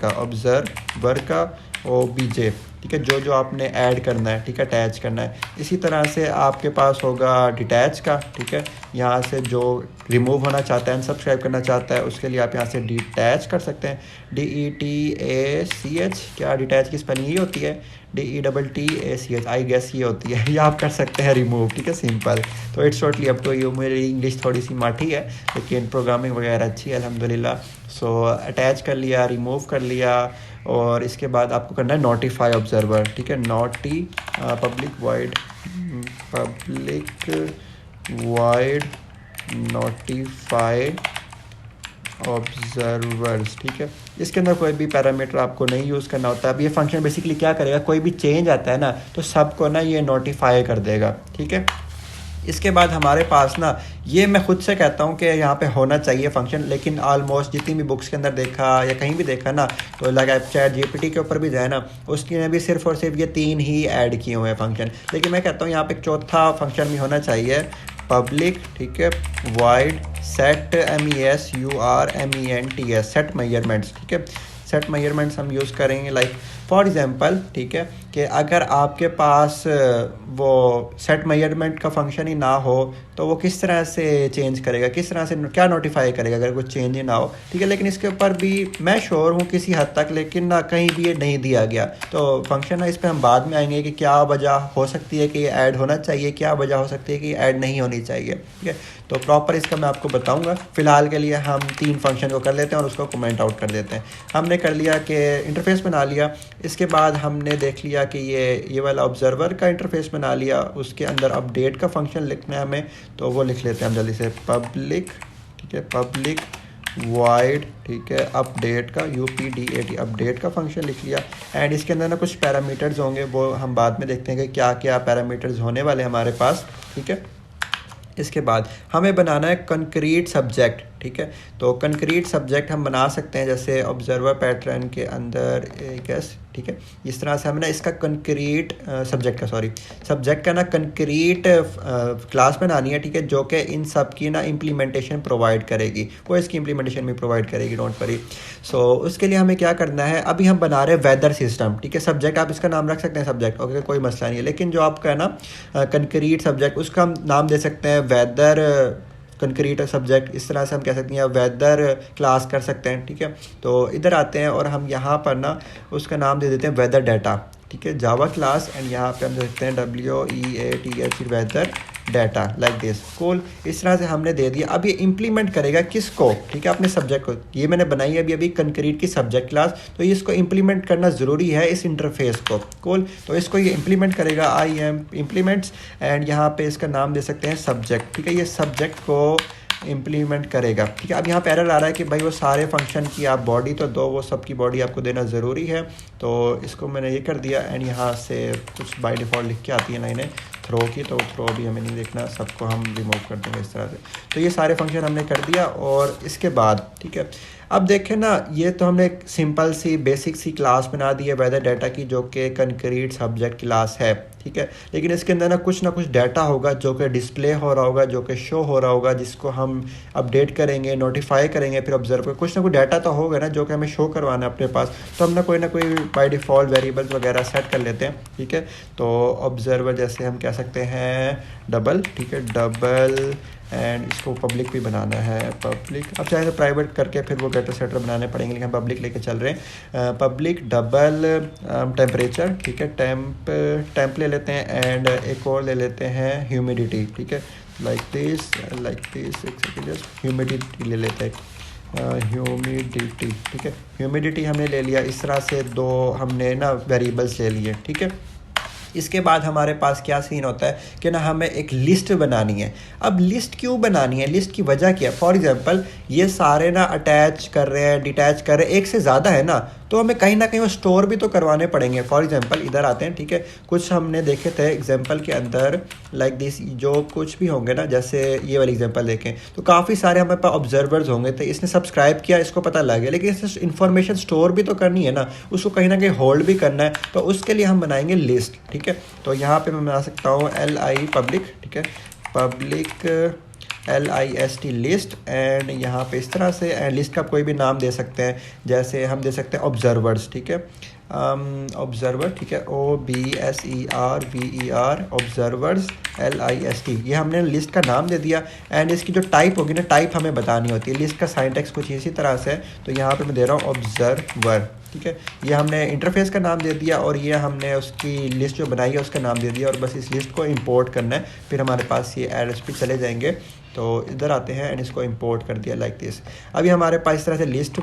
का OBJ, ठीक है, जो जो आपने ऐड करना है, ठीक है, अटैच करना है। इसी तरह से आपके पास होगा डिटैच का, ठीक है। यहाँ से जो रिमूव होना चाहता है, अनसब्सक्राइब करना चाहता है, उसके लिए आप यहाँ से डिटैच कर सकते हैं, DETACH। क्या डिटैच की स्पेलिंग ये होती है, DETTACH, आई गेस ये होती है। ये आप कर सकते हैं रिमूव, ठीक है, सिंपल। तो it's totally up to you. मेरी इंग्लिश थोड़ी सी माठी है लेकिन प्रोग्रामिंग वगैरह अच्छी है अल्हम्दुलिल्लाह। सो अटैच कर लिया, रिमूव कर लिया और इसके बाद आपको करना है नोटिफाई ऑब्जर्वर, ठीक है, public wide public wide notify observers, ठीक है। इसके अंदर कोई भी पैरामीटर आपको नहीं यूज़ करना होता है। अब ये फंक्शन बेसिकली क्या करेगा, कोई भी चेंज आता है ना तो सबको ना ये नोटिफाई कर देगा, ठीक है। इसके बाद हमारे पास ना, ये मैं खुद से कहता हूँ कि यहाँ पे होना चाहिए फंक्शन, लेकिन ऑलमोस्ट जितनी भी बुक्स के अंदर देखा या कहीं भी देखा ना, तो लगा चैट जीपीटी के ऊपर भी जाए ना, उसकी भी सिर्फ और सिर्फ ये 3 ही ऐड किए हुए हैं फंक्शन। लेकिन मैं कहता हूँ यहाँ पे एक चौथा फंक्शन भी होना चाहिए, पब्लिक, ठीक है, wide set MESURMENTS set measurements, ठीक है। सेट मेजरमेंट्स हम यूज़ करेंगे लाइक फॉर एग्जांपल, ठीक है, कि अगर आपके पास वो सेट मेजरमेंट का फंक्शन ही ना हो तो वो किस तरह से चेंज करेगा, किस तरह से क्या नोटिफाई करेगा अगर कुछ चेंज ही ना हो, ठीक है। लेकिन इसके ऊपर भी मैं श्योर हूँ किसी हद तक, लेकिन ना कहीं भी ये नहीं दिया गया। तो फंक्शन है, इस पर हम बाद में आएंगे कि क्या वजह हो सकती है कि ये ऐड होना चाहिए, क्या वजह हो सकती है कि ये ऐड नहीं होनी चाहिए, ठीक है। तो प्रॉपर इसका मैं आपको बताऊंगा। फिलहाल के लिए हम 3 फंक्शन को कर लेते हैं और उसको कमेंट आउट कर देते हैं। हमने कर लिया कि इंटरफेस बना लिया, इसके बाद हमने देख लिया कि ये वाला ऑब्जर्वर का इंटरफेस बना लिया, उसके अंदर अपडेट का फंक्शन लिखना है हमें, तो वो लिख लेते हैं हम जल्दी से, पब्लिक, ठीक है, पब्लिक वाइड, ठीक है, अपडेट का UPDAT अपडेट का फंक्शन लिख लिया। एंड इसके अंदर ना कुछ पैरामीटर्स होंगे, वो हम बाद में देखते हैं कि क्या क्या पैरामीटर्स होने वाले हमारे पास, ठीक है। इसके बाद हमें बनाना है कंक्रीट सब्जेक्ट, ठीक है। तो कंक्रीट सब्जेक्ट हम बना सकते हैं जैसे ऑब्जर्वर पैटर्न के अंदर गैस, ठीक है। इस तरह से हमें ना इसका कंक्रीट सब्जेक्ट का ना कंक्रीट क्लास बनानी है, ठीक है, जो कि इन सब की ना इम्प्लीमेंटेशन प्रोवाइड करेगी, वो इसकी इम्प्लीमेंटेशन भी प्रोवाइड करेगी, डोंट वरी। सो उसके लिए हमें क्या करना है, अभी हम बना रहे हैं वेदर सिस्टम, ठीक है। सब्जेक्ट आप इसका नाम रख सकते हैं सब्जेक्ट, ओके, कोई मसला नहीं है। लेकिन जो आपका है ना कंक्रीट सब्जेक्ट, उसका हम नाम दे सकते हैं वेदर कंक्रीट सब्जेक्ट, इस तरह से हम कह सकते हैं, या वेदर क्लास कर सकते हैं, ठीक है। तो इधर आते हैं और हम यहाँ पर ना उसका नाम दे देते हैं वेदर डाटा, ठीक है, जावा क्लास। एंड यहाँ पे हम दे सकते हैं WEATH weather data like this, cool. इस तरह से हमने दे दिया। अब ये इम्प्लीमेंट करेगा किसको, ठीक है, अपने सब्जेक्ट को। ये मैंने बनाई है अभी कंक्रीट की सब्जेक्ट क्लास, तो ये इसको इम्प्लीमेंट करना ज़रूरी है, इस इंटरफेस को, कूल। तो इसको ये इम्प्लीमेंट करेगा, IM इम्प्लीमेंट्स, एंड यहाँ पे इसका नाम दे सकते हैं सब्जेक्ट, ठीक है। ये सब्जेक्ट को इम्प्लीमेंट करेगा, ठीक है। अब यहाँ पे एरर आ रहा है कि भाई वो सारे फंक्शन की आप बॉडी तो दो, वो सब की बॉडी आपको देना ज़रूरी है। तो इसको मैंने ये कर दिया। एंड यहाँ से कुछ बाय डिफ़ॉल्ट लिख के आती है लाइनें थ्रो की, तो थ्रो भी हमें नहीं देखना, सबको हम रिमूव कर देंगे इस तरह से। तो ये सारे फंक्शन हमने कर दिया। और इसके बाद, ठीक है, अब देखें ना, ये तो हमने एक सिंपल सी बेसिक सी क्लास बना दी है वेदर डाटा की, जो कि कंक्रीट सब्जेक्ट क्लास है, ठीक है। लेकिन इसके अंदर ना कुछ डाटा होगा जो कि डिस्प्ले हो रहा होगा, जो कि शो हो रहा होगा, जिसको हम अपडेट करेंगे, नोटिफाई करेंगे, फिर ऑब्जर्व करेंगे। कुछ ना कुछ डाटा तो होगा ना जो कि हमें शो करवाना है अपने पास। तो हम ना कोई बाय डिफ़ॉल्ट वेरिएबल्स वगैरह सेट कर लेते हैं, ठीक है। तो ऑब्जर्वर जैसे हम कह सकते हैं डबल, ठीक है, डबल, एंड इसको पब्लिक भी बनाना है, पब्लिक। अब चाहे तो प्राइवेट करके फिर वो गेटर सेटर बनाने पड़ेंगे, लेकिन हम पब्लिक लेके चल रहे हैं। पब्लिक डबल टेम्परेचर, ठीक है, टेम्प ले लेते हैं। एंड एक और ले लेते हैं ह्यूमिडिटी, ठीक है, लाइक दिस, एक सेकेंड, जस्ट ह्यूमिडिटी ले लेते हैं, ह्यूमिडिटी, ठीक है। ह्यूमिडिटी हमने ले लिया। इस तरह से 2 हमने ना वेरिएबल्स ले लिए, ठीक है। इसके बाद हमारे पास क्या सीन होता है कि ना हमें एक लिस्ट बनानी है। अब लिस्ट क्यों बनानी है, लिस्ट की वजह क्या है। फॉर एग्जांपल ये सारे ना अटैच कर रहे हैं, डिटैच कर रहे हैं, एक से ज़्यादा है ना, तो हमें कहीं ना कहीं वो स्टोर भी तो करवाने पड़ेंगे। फॉर एग्जांपल इधर आते हैं, ठीक है, कुछ हमने देखे थे एग्जांपल के अंदर लाइक दिस, जो कुछ भी होंगे ना, जैसे ये वाली एग्जांपल देखें तो काफ़ी सारे हमारे पास ऑब्जर्वर्स होंगे। तो इसने सब्सक्राइब किया, इसको पता लग गया, लेकिन इससे इन्फॉर्मेशन स्टोर भी तो करनी है ना, उसको कहीं ना कहीं होल्ड भी करना है। तो उसके लिए हम बनाएंगे लिस्ट, ठीक है। तो यहाँ पे मैं बना सकता हूँ LI पब्लिक, ठीक है, पब्लिक LIST लिस्ट। एंड यहाँ पे इस तरह से, एंड लिस्ट का कोई भी नाम दे सकते हैं, जैसे हम दे सकते हैं ऑब्जर्वर्स, ठीक है, ऑब्जर्वर, ठीक है, OBSERVER ऑब्जर्वर्स LIST, ये हमने लिस्ट का नाम दे दिया। एंड इसकी जो टाइप होगी ना, टाइप हमें बतानी होती है। लिस्ट का साइंटैक्स कुछ इसी तरह से है। तो यहाँ पे मैं दे रहा हूँ ऑब्जर्वर, ठीक है। ये हमने इंटरफेस का नाम दे दिया और ये हमने उसकी लिस्ट जो बनाई है उसका नाम दे दिया। और बस इस लिस्ट को इंपोर्ट करना है, फिर हमारे पास ये एड्रेस पे चले जाएंगे। तो इधर आते हैं एंड इसको इंपोर्ट कर दिया लाइक दिस। अभी हमारे पास इस तरह से लिस्ट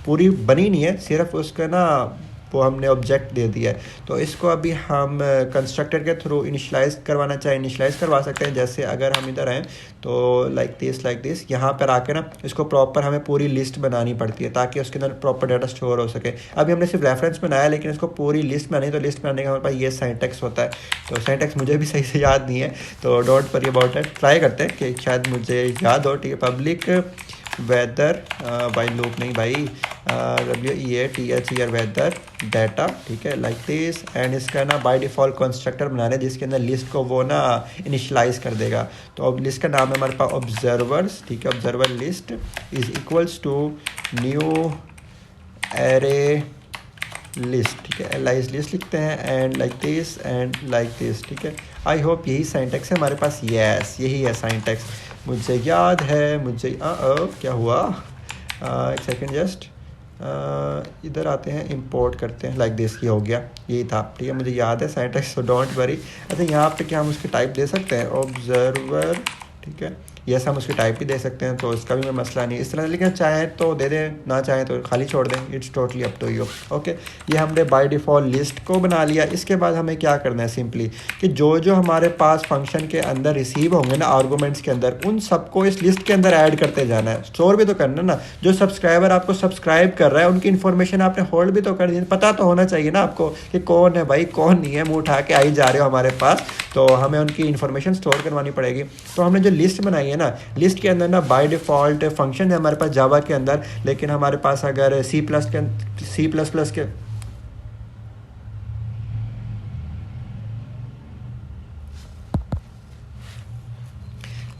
पूरी बनी नहीं है, सिर्फ उसका ना वो हमने ऑब्जेक्ट दे दिया है। तो इसको अभी हम कंस्ट्रक्टर के थ्रू इनिशलाइज करवाना चाहें इनिशलाइज करवा सकते हैं। जैसे अगर हम इधर आएँ तो लाइक दिस यहाँ पर आके ना इसको प्रॉपर हमें पूरी लिस्ट बनानी पड़ती है ताकि उसके अंदर प्रॉपर डाटा स्टोर हो सके। अभी हमने सिर्फ रेफरेंस बनाया लेकिन इसको पूरी लिस्ट बनानी, तो लिस्ट बनाने का हमारे पास ये सिंटैक्स होता है। तो सिंटैक्स मुझे भी सही से याद नहीं है, तो don't worry about it, try करते हैं कि शायद मुझे याद हो। ठीक है, पब्लिक वेदर बाई लूप नहीं भाई, WEATHER वेदर डाटा, ठीक है, लाइक दिस। एंड इसका ना बाय डिफ़ॉल्ट कंस्ट्रक्टर बना रहे हैं जिसके अंदर लिस्ट को वो ना इनिशलाइज कर देगा। तो अब लिस्ट का नाम है हमारे पास ऑब्जर्वर्स, ठीक है, observer list is equals to new array list, ठीक है, एलाइज लिस्ट लिखते हैं and like this and like this, ठीक है। आई होप यही सिंटैक्स है हमारे पास, यस यही है सिंटैक्स, मुझे याद है। मुझे क्या हुआ, एक सेकंड जस्ट, इधर आते हैं इंपोर्ट करते हैं, लाइक दिस, ये हो गया, यही था, ठीक है, मुझे याद है सिंटैक्स, सो डोंट वरी। अच्छा यहाँ पे क्या हम उसकी टाइप दे सकते हैं, ऑब्जर्वर, ठीक है, यस हम उसकी टाइप भी दे सकते हैं, तो इसका भी कोई मसला नहीं इस तरह, लेकिन चाहें तो दे दें, ना चाहें तो खाली छोड़ दें, it's totally up to you. Okay, ये हमने बाय डिफ़ॉल्ट लिस्ट को बना लिया। इसके बाद हमें क्या करना है, सिंपली कि जो हमारे पास फंक्शन के अंदर रिसीव होंगे ना आर्गूमेंट्स के अंदर, उन सबको इस लिस्ट के अंदर ऐड करते जाना है। स्टोर भी तो करना ना, जो सब्सक्राइबर आपको सब्सक्राइब कर रहा है उनकी इन्फॉर्मेशन आपने होल्ड भी तो कर दी, पता तो होना चाहिए ना आपको कि कौन है भाई कौन नहीं है, मुँह उठा के आई जा रहे हो हमारे पास, तो हमें उनकी इन्फॉर्मेशन स्टोर करवानी पड़ेगी। तो हमने जो लिस्ट बनाई है ना, लिस्ट के अंदर ना बाय डिफ़ॉल्ट फंक्शन है हमारे पास जावा के अंदर, लेकिन हमारे पास अगर सी प्लस प्लस के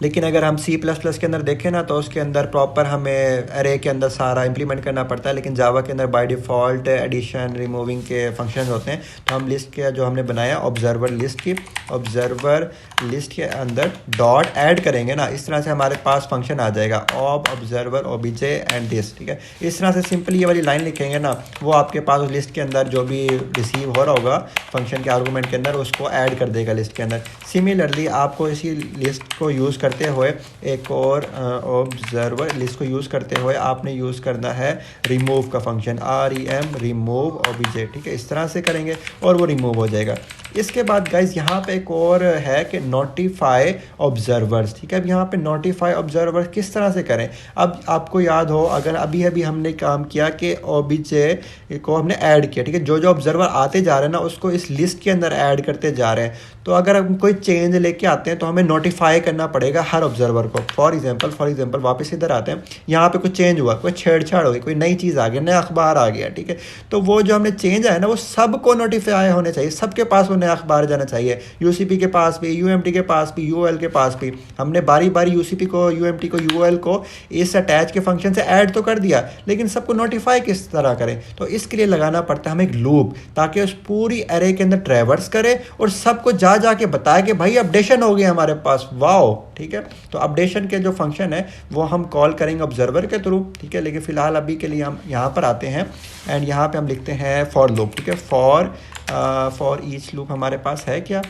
लेकिन अगर हम C++ के अंदर देखें ना तो उसके अंदर प्रॉपर हमें अरे के अंदर सारा इंप्लीमेंट करना पड़ता है, लेकिन जावा के अंदर बाय डिफ़ॉल्ट एडिशन रिमूविंग के फंक्शंस होते हैं। तो हम लिस्ट के जो हमने बनाया ऑब्जर्वर लिस्ट की, ऑब्जर्वर लिस्ट के अंदर डॉट ऐड करेंगे ना, इस तरह से हमारे पास फंक्शन आ जाएगा ऑब्जर्वर OBJ एंड दिस, ठीक है। इस तरह से सिंपली ये वाली लाइन लिखेंगे ना, वो आपके पास उस लिस्ट के अंदर जो भी रिसीव हो रहा होगा फंक्शन के आर्गूमेंट के अंदर उसको ऐड कर देगा लिस्ट के अंदर। सिमिलरली आपको इसी लिस्ट को यूज़ करते हुए एक और ऑब्जर्वर लिस्ट को यूज़ करते हुए आपने यूज़ करना है रिमूव का फंक्शन, REM रिमूव OBJ, ठीक है, इस तरह से करेंगे और वो रिमूव हो जाएगा। इसके बाद गाइज यहाँ पे एक और है कि नोटिफाई ऑब्जर्वर्स, ठीक है। अब यहाँ पे नोटिफाई ऑब्जर्वर्स किस तरह से करें, अब आपको याद हो अगर अभी हमने काम किया कि OBJ को हमने ऐड किया, ठीक है, जो ऑब्जर्वर आते जा रहे हैं ना उसको इस लिस्ट के अंदर ऐड करते जा रहे हैं। तो अगर हम कोई चेंज लेके आते हैं तो हमें नोटिफाई करना पड़ेगा हर ऑब्जर्वर को। फॉर एग्जांपल वापस इधर आते हैं, यहाँ पे कुछ चेंज हुआ, कोई छेड़छाड़ हो गई, कोई नई चीज़ आ गई, नया अखबार आ गया, ठीक है, तो वो जो हमने चेंज आया ना वो सबको नोटिफाई होने चाहिए, सबके पास वो नया अखबार जाना चाहिए, UCP के पास भी, UMT के पास भी, UOL के पास भी। हमने बारी बारी UCP को, UMT को, UOL को इस अटैच के फंक्शन से ऐड तो कर दिया, लेकिन सबको नोटिफाई किस तरह करें, तो इसके लिए लगाना पड़ता है हमें एक लूप, ताकि उस पूरी एरे के अंदर ट्रैवर्स करे और सबको जाके बताए कि भाई अपडेशन हो गया हमारे पास, वाओ, ठीक है। तो अपडेशन के जो फंक्शन है वो हम कॉल करेंगे ऑब्जर्वर के थ्रू, ठीक है, लेकिन फिलहाल अभी के लिए हम यहाँ पर आते हैं एंड यहाँ पे हम लिखते हैं फॉर लूप, ठीक है, फॉर ईच लूप हमारे पास है क्या,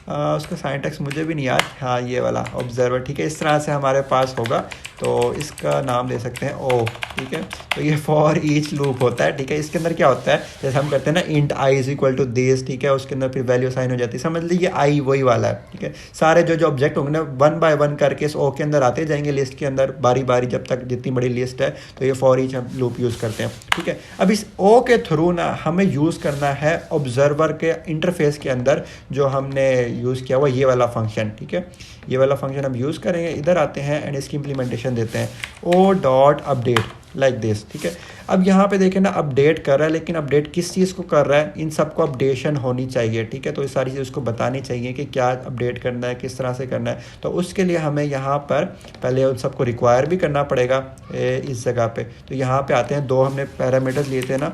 उसका सिंटैक्स मुझे भी नहीं याद, हाँ ये वाला ऑब्जर्वर, ठीक है, इस तरह से हमारे पास होगा, तो इसका नाम दे सकते हैं ओ, ठीक है। तो ये फॉर ईच लूप होता है, ठीक है। इसके अंदर क्या होता है, जैसे हम करते हैं ना int i is equal to this, ठीक है, उसके अंदर फिर वैल्यू साइन हो जाती है, समझ लीजिए i वही वाला है, ठीक है। सारे जो ऑब्जेक्ट होंगे ना 1 बाय 1 करके इस ओ के अंदर आते जाएंगे लिस्ट के अंदर बारी बारी, जब तक जितनी बड़ी लिस्ट है, तो ये फॉर ईच हम लूप यूज़ करते हैं, ठीक है। अब इस ओ के थ्रू ना हमें यूज़ करना है ऑब्जर्वर के इंटरफेस के अंदर जो हमने यूज़ किया हुआ ये वाला फंक्शन, ठीक है, ये वाला फंक्शन हम यूज़ करेंगे। इधर आते हैं एंड इसकी इंप्लीमेंटेशन देते हैं o.update लाइक दिस, ठीक है। अब यहाँ पे देखें ना अपडेट कर रहा है, लेकिन अपडेट किस चीज़ को कर रहा है, इन सबको अपडेशन होनी चाहिए, ठीक है। तो ये सारी चीज़ उसको बतानी चाहिए कि क्या अपडेट करना है, किस तरह से करना है। तो उसके लिए हमें यहाँ पर पहले उन सबको रिक्वायर भी करना पड़ेगा इस जगह पे। तो यहाँ पे आते हैं, दो हमने पैरामीटर्स लिए थे ना,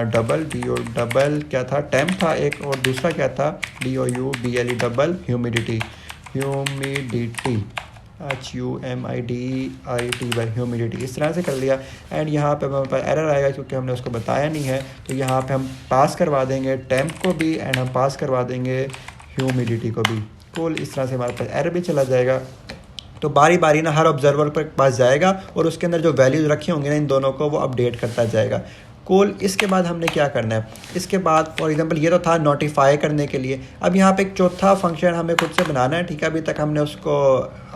डबल क्या था, टेम्प था एक, और दूसरा क्या था DOUBLE double humidity HUMIDIT humidity, इस तरह से कर लिया। एंड यहाँ पे हमारे पास एरर आएगा क्योंकि हमने उसको बताया नहीं है, तो यहाँ पे हम पास करवा देंगे टेम्प को भी एंड हम पास करवा देंगे ह्यूमिडिटी को भी। कुल इस तरह से हमारे पास एरर भी चला जाएगा। तो बारी बारी ना हर ऑब्जर्वर पर पास जाएगा और उसके अंदर जो वैल्यूज़ रखी होंगी ना इन दोनों को वो अपडेट करता जाएगा। कूल। इसके बाद हमने क्या करना है, इसके बाद फॉर एग्जांपल ये तो था नोटिफाई करने के लिए। अब यहाँ पे एक चौथा फंक्शन हमें खुद से बनाना है, ठीक है। अभी तक हमने उसको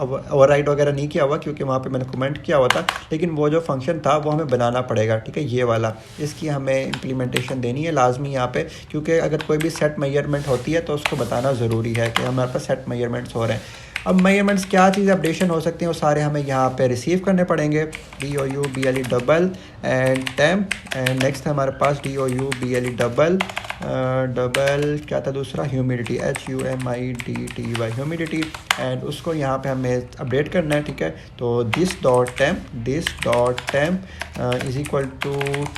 ओवरराइड वगैरह नहीं किया हुआ क्योंकि वहाँ पे मैंने कमेंट किया हुआ था, लेकिन वो जो फंक्शन था वो हमें बनाना पड़ेगा, ठीक है, ये वाला। इसकी हमें इम्प्लीमेंटेशन देनी है लाजमी यहाँ पे, क्योंकि अगर कोई भी सेट मेजरमेंट होती है तो उसको बताना ज़रूरी है कि हमारे पास सेट मेजरमेंट्स हो रहे हैं। अब मेजरमेंट्स क्या चीज़ अपडेशन हो सकती हैं वो सारे हमें यहाँ पे रिसीव करने पड़ेंगे। DOUBLE double and temp, and next हमारे पास DOUBLE डबल डबल क्या था दूसरा, ह्यूमिडिटी, HUMIDTY ह्यूमिडिटी, एंड उसको यहाँ पे हमें अपडेट करना है, ठीक है। तो this dot temp is equal to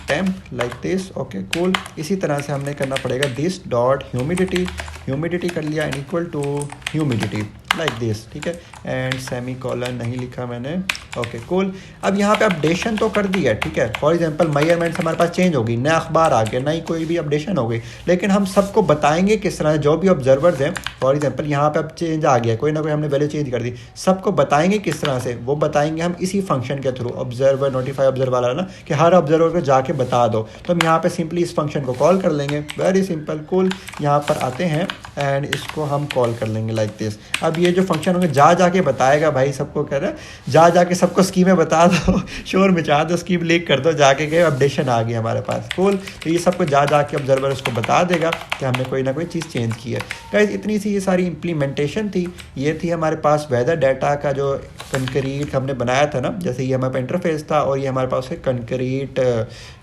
temp like this, okay cool. इसी तरह से हमने करना पड़ेगा दिस डॉट ह्यूमिडिटी कर लिया and equal to humidity like this, ठीक है। एंड सेमी कॉलन नहीं लिखा मैंने, ओके कूल। अब यहाँ पे अपडेशन तो कर दी है, ठीक है। फॉर एग्जांपल मेजरमेंट्स हमारे पास चेंज होगी, नया अखबार आ गया, नई कोई भी अपडेशन हो गई, लेकिन हम सबको बताएंगे किस तरह, जो भी ऑब्जर्वर्स हैं। फॉर एग्जांपल यहाँ पे अब चेंज आ गया, कोई ना कोई हमने वैल्यू चेंज कर दी, सबको बताएंगे किस तरह से, वो बताएंगे हम इसी फंक्शन के थ्रू, ऑब्जर्वर नोटिफाई ऑब्जर्वर वाला ना, कि हर ऑब्जर्वर को जाके बता दो। तो हम यहाँ पे सिंपली इस फंक्शन को कॉल कर लेंगे, वेरी सिंपल कूल। यहाँ पर आते हैं एंड इसको हम कॉल कर लेंगे लाइक दिस। अब ये जो फंक्शन होंगे जाके बताएगा, भाई सबको कह रहा है जाके सबको स्कीमें बता दो, शोर मचा दो, स्कीम लीक कर दो, जाके के अपडेशन आ गई हमारे पास, कूल। तो ये सबको जाके ऑब्जर्वर उसको बता देगा कि हमने कोई ना कोई चीज़ चेंज की है। गाइस इतनी सी ये सारी इम्प्लीमेंटेशन थी। ये थी हमारे पास वेदर डाटा का जो कंक्रीट हमने बनाया था ना, जैसे ये हमारे पास इंटरफेस था और ये हमारे पास कंक्रीट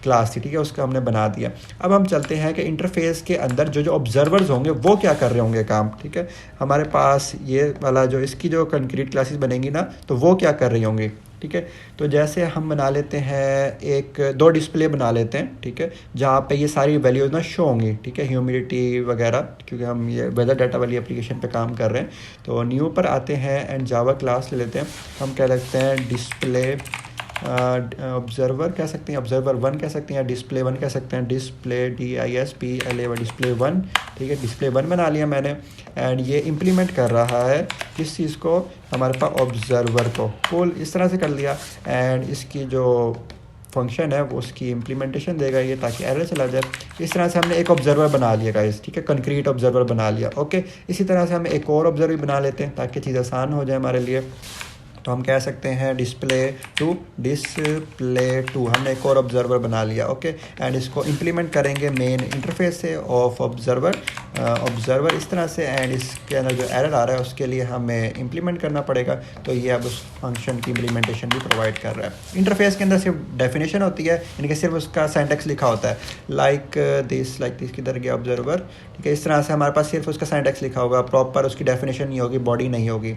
क्लास थी, ठीक है, उसका हमने बना दिया। अब हम चलते हैं कि इंटरफेस के अंदर जो ऑब्जर्वर्स होंगे वो क्या कर रहे होंगे काम, ठीक है। हमारे पास ये वाला जो इसकी जो कंक्रीट क्लासेस बनेंगी ना, तो वो क्या कर रही होंगी, ठीक है। तो जैसे हम बना लेते हैं दो डिस्प्ले बना लेते हैं, ठीक है, जहाँ पे ये सारी वैल्यूज़ ना शो होंगी, ठीक है, ह्यूमिडिटी वगैरह, क्योंकि हम ये वेदर डाटा वाली एप्लीकेशन पे काम कर रहे हैं। तो न्यू पर आते हैं एंड जावा क्लास ले लेते हैं। हम कह सकते हैं डिस्प्ले ऑब्जर्वर कह सकते हैं, ऑब्जर्वर 1 कह सकते हैं, या डिस्प्ले 1 कह सकते हैं, डिस्प्ले DISPLE डिस्प्ले 1, ठीक है, डिस्प्ले 1 बना लिया मैंने। एंड ये इम्प्लीमेंट कर रहा है किस चीज़ को, हमारे पास ऑब्जर्वर को, कूल। इस तरह से कर लिया एंड इसकी जो फंक्शन है वो उसकी इम्प्लीमेंटेशन देगा ये, ताकि एरर चला जाए। इस तरह से हमने एक ऑब्जर्वर बना लिया गाइस, ठीक है, कंक्रीट ऑब्जर्वर बना लिया, ओके। इसी तरह से हम एक और ऑब्जर्वर बना लेते हैं ताकि चीज़ आसान हो जाए हमारे लिए। तो हम कह सकते हैं डिस्प्ले 2 हमने एक और ऑब्जर्वर बना लिया, ओके। एंड इसको इम्प्लीमेंट करेंगे मेन इंटरफेस से ऑफ ऑब्जर्वर इस तरह से। एंड इसके अंदर जो एरर आ रहा है उसके लिए हमें इम्प्लीमेंट करना पड़ेगा। तो ये अब उस फंक्शन की इम्प्लीमेंटेशन भी प्रोवाइड कर रहा है। इंटरफेस के अंदर सिर्फ डेफिनेशन होती है, यानी कि सिर्फ उसका सिंटैक्स लिखा होता है, लाइक दिस किधर गया ऑब्जर्वर, ठीक है। इस तरह से हमारे पास सिर्फ उसका सिंटैक्स लिखा होगा, प्रॉपर उसकी डेफिनेशन नहीं होगी, बॉडी नहीं होगी।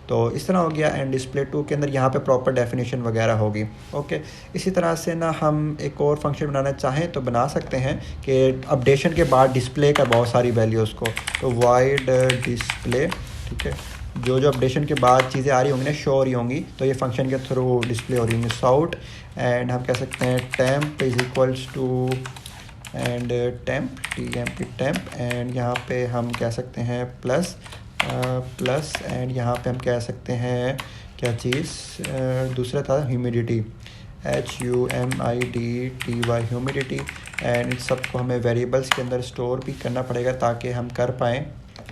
तो इस तरह हो गया। एंड डिस्प्ले 2 के अंदर यहाँ पे प्रॉपर डेफिनेशन वगैरह होगी, ओके। इसी तरह से ना हम एक और फंक्शन बनाना चाहें तो बना सकते हैं कि अपडेशन के बाद डिस्प्ले का बहुत सारी वैल्यूज़ को, तो वाइड डिस्प्ले, ठीक है, जो अपडेशन के बाद चीज़ें आ रही होंगी ना, शो हो रही होंगी, तो ये फंक्शन के थ्रू डिस्प्ले हो रही होंगी, साउट। एंड हम कह सकते हैं temp is equals to and temp and यहाँ पे हम कह सकते हैं प्लस एंड यहाँ पे हम कह सकते हैं क्या चीज़, दूसरा था humidity, HUMIDTY humidity. And in सबको हमें वेरिएबल्स के अंदर स्टोर भी करना पड़ेगा ताकि हम कर पाएँ।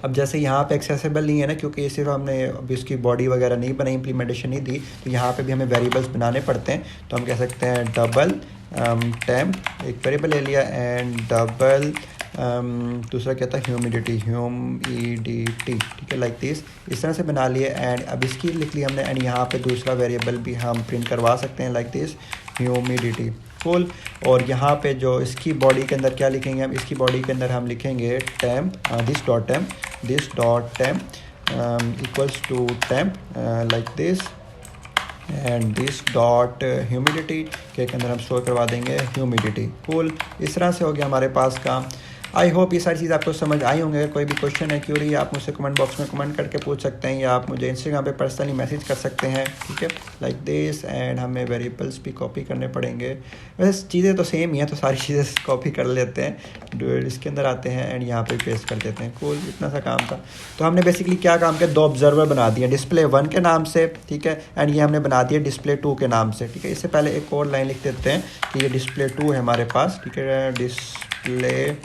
अब जैसे यहाँ पे एक्सेसिबल नहीं है ना, क्योंकि ये सिर्फ हमने अभी उसकी बॉडी वगैरह नहीं बनाई, इम्प्लीमेंटेशन नहीं दी, तो यहाँ पे भी हमें वेरिएबल्स बनाने पड़ते हैं। तो हम कह सकते हैं डबल टेम्प, एक वेरिएबल ले लिया, एंड डबल दूसरा क्या था, ह्यूमिडिटी, ठीक है, लाइक दिस। इस तरह से बना लिए। एंड अब इसकी लिख ली हमने, एंड यहाँ पे दूसरा वेरिएबल भी हम प्रिंट करवा सकते हैं, लाइक दिस, ह्यूमिडिटी, फुल। और यहाँ पे जो इसकी बॉडी के अंदर क्या लिखेंगे हम, इसकी बॉडी के अंदर हम लिखेंगे temp, this dot temp equals to temp like this, and this dot humidity के अंदर हम स्टोर करवा देंगे ह्यूमिडिटी, कूल। इस तरह से हो गया हमारे पास काम। आई होप ये सारी चीज़ आपको समझ आई होंगे। अगर कोई भी क्वेश्चन है, क्यूरी, आप मुझसे कमेंट बॉक्स में कमेंट करके पूछ सकते हैं या आप मुझे इंस्टाग्राम पे पर्सनली मैसेज कर सकते हैं, ठीक है, लाइक दिस। एंड हमें वेरिएबल्स भी कॉपी करने पड़ेंगे। वैसे चीज़ें तो सेम ही हैं, तो सारी चीज़ें कॉपी कर लेते हैं, इसके अंदर आते हैं एंड यहाँ पे पेस्ट कर देते हैं। कूल, इतना सा काम था। तो हमने बेसिकली क्या काम किया, 2 ऑब्जर्वर बना दिए डिस्प्ले 1 के नाम से, ठीक है, एंड ये हमने बना दिया डिस्प्ले 2 के नाम से, ठीक है। इससे पहले एक और लाइन लिख देते हैं कि ये डिस्प्ले 2 है हमारे पास, ठीक है, डिस्प्ले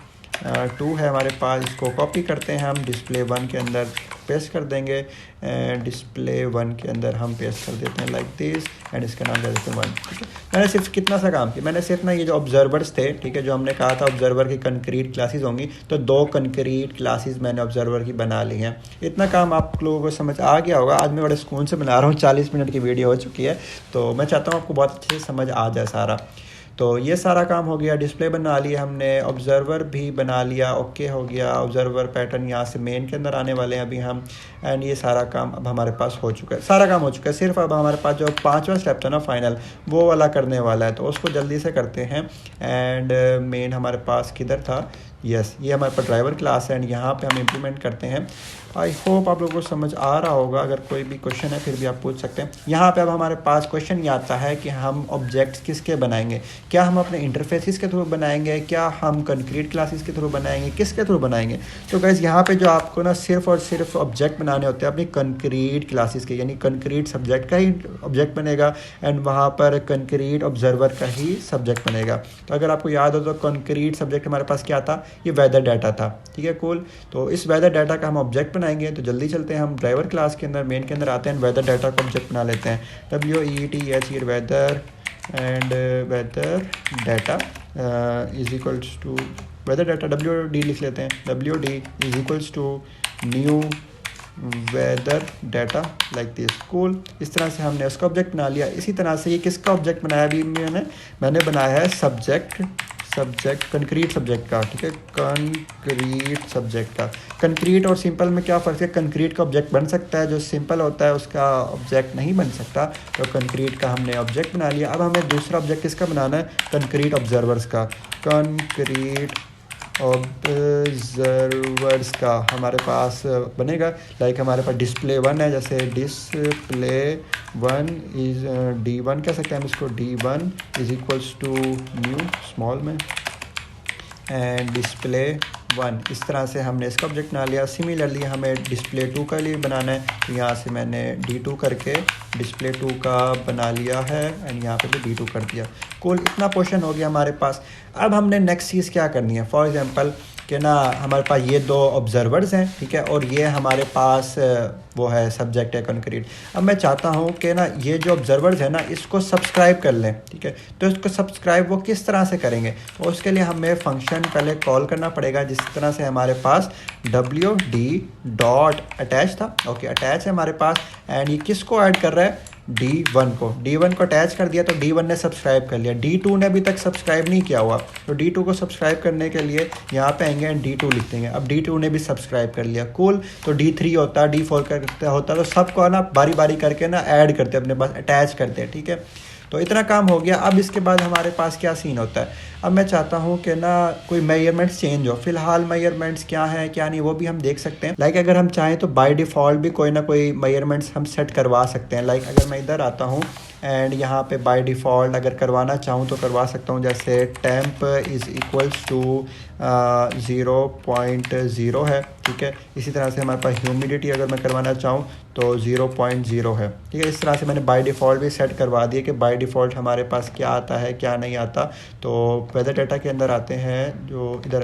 2 है हमारे पास। इसको कॉपी करते हैं हम, डिस्प्ले 1 के अंदर पेस्ट कर देंगे, डिस्प्ले 1 के अंदर हम पेस्ट कर देते हैं लाइक दिस, एंड इसका नाम दे देते हैं 1, ठीक है। मैंने सिर्फ कितना सा काम किया, मैंने सिर्फ ना ये जो ऑब्जर्वर्स थे, ठीक है, जो हमने कहा था ऑब्जर्वर की कंक्रीट क्लासेस होंगी, तो 2 कंक्रीट क्लासेस मैंने ऑब्जर्वर की बना ली हैं। इतना काम आप लोगों को समझ आ गया होगा। आज मैं बड़े सुकून से बना रहा हूँ, 40 मिनट की वीडियो हो चुकी है, तो मैं चाहता हूँ आपको बहुत अच्छे से समझ आ जाए सारा। तो ये सारा काम हो गया, डिस्प्ले बना लिया हमने, ऑब्जर्वर भी बना लिया, ओके हो गया। ऑब्जर्वर पैटर्न यहाँ से मेन के अंदर आने वाले हैं अभी हम, एंड ये सारा काम अब हमारे पास हो चुका है, सारा काम हो चुका है। सिर्फ अब हमारे पास जो 5वां स्टेप था ना फाइनल, वो वाला करने वाला है, तो उसको जल्दी से करते हैं। एंड मेन हमारे पास किधर था, यस, ये हमारे पास ड्राइवर क्लास है एंड यहाँ पे हम इम्प्लीमेंट करते हैं। आई होप आप लोगों को समझ आ रहा होगा। अगर कोई भी क्वेश्चन है फिर भी आप पूछ सकते हैं। यहाँ पे अब हमारे पास क्वेश्चन ये आता है कि हम ऑब्जेक्ट्स किसके बनाएंगे, क्या हम अपने इंटरफेसिस के थ्रू बनाएंगे, क्या हम कंक्रीट क्लासेस के थ्रू बनाएंगे, किसके थ्रू बनाएंगे। तो गाइस यहाँ पे जो आपको ना सिर्फ और सिर्फ ऑब्जेक्ट बनाने होते हैं अपनी कंक्रीट क्लासेस के, यानी कंक्रीट सब्जेक्ट का ही ऑब्जेक्ट बनेगा एंड वहाँ पर कंक्रीट ऑब्जर्वर का ही सब्जेक्ट बनेगा। तो अगर आपको याद हो तो कंक्रीट सब्जेक्ट हमारे पास क्या था, ये वेदर डाटा था, ठीक है, कूल। तो इस वेदर डाटा का हम ऑब्जेक्ट बनाएंगे। तो जल्दी चलते हैं, हम ड्राइवर क्लास के अंदर मेन के अंदर आते हैं, वेदर डाटा का ऑब्जेक्ट बना लेते हैं, WETH weather, and weather data is equals to weather data WD लिख लेते हैं, WD is equals to new weather data like this, cool. इस तरह से हमने उसका ऑब्जेक्ट बना लिया। इसी तरह से ये किसका ऑब्जेक्ट बनाया अभी मैंने बनाया है सब्जेक्ट कंक्रीट सब्जेक्ट का, ठीक है, कंक्रीट सब्जेक्ट का। कंक्रीट और सिंपल में क्या फ़र्क है, कंक्रीट का ऑब्जेक्ट बन सकता है, जो सिंपल होता है उसका ऑब्जेक्ट नहीं बन सकता। तो कंक्रीट का हमने ऑब्जेक्ट बना लिया। अब हमें दूसरा ऑब्जेक्ट किसका बनाना है, कंक्रीट ऑब्जर्वर्स का। कंक्रीट ऑब्जर्वर्स का हमारे पास बनेगा, लाइक हमारे पास डिस्प्ले 1 है, जैसे डिस्प्ले 1 इज D1 कह सकते हैं हम इसको, D1 is equals to new small में एंड डिस्प्ले 1। इस तरह से हमने इसका ऑब्जेक्ट बना लिया। सिमिलरली हमें डिस्प्ले 2 का लिए बनाना है, तो यहाँ से मैंने D2 करके डिस्प्ले 2 का बना लिया है एंड यहाँ पे भी D2 कर दिया। कुल इतना पोर्शन हो गया हमारे पास। अब हमने नेक्स्ट चीज़ क्या करनी है, फॉर एग्जांपल कि ना हमारे पास ये 2 ऑब्जर्वर्स हैं, ठीक है, और ये हमारे पास वो है सब्जेक्ट है कंक्रीट। अब मैं चाहता हूँ कि ना ये जो ऑब्जर्वर्स है ना इसको सब्सक्राइब कर लें, ठीक है। तो इसको सब्सक्राइब वो किस तरह से करेंगे, तो उसके लिए हमें फंक्शन पहले कॉल करना पड़ेगा, जिस तरह से हमारे पास WD डॉट अटैच था, ओके, अटैच है हमारे पास, एंड ये किसको ऐड कर रहा है, D1 को अटैच कर दिया, तो D1 ने सब्सक्राइब कर लिया। D2 ने अभी तक सब्सक्राइब नहीं किया हुआ, तो D2 को सब्सक्राइब करने के लिए यहाँ पे आएंगे एंड D2 लिख देंगे। अब D2 ने भी सब्सक्राइब कर लिया, कूल। तो D3 होता है, D4 करता होता, तो सबको ना बारी बारी करके ना ऐड करते अपने पास, अटैच करते हैं, ठीक है। तो इतना काम हो गया। अब इसके बाद हमारे पास क्या सीन होता है, अब मैं चाहता हूँ कि ना कोई मेजरमेंट्स चेंज हो। फिलहाल मेजरमेंट्स क्या है क्या नहीं वो भी हम देख सकते हैं। लाइक अगर हम चाहें तो बाय डिफ़ॉल्ट भी कोई ना कोई मेजरमेंट्स हम सेट करवा सकते हैं। लाइक अगर मैं इधर आता हूँ एंड यहाँ पे बाय डिफ़ॉल्ट अगर करवाना चाहूँ तो करवा सकता हूँ, जैसे टेम्प इज़ इक्वल्स टू 0.0 है, ठीक है। इसी तरह से हमारे पास ह्यूमिडिटी अगर मैं करवाना चाहूँ तो 0.0 है, ठीक है। इस तरह से मैंने बाय डिफ़ॉल्ट भी सेट करवा दिया कि बाय डिफ़ॉल्ट हमारे पास क्या आता है क्या नहीं आता। तो वेदर डाटा के अंदर आते हैं, जो इधर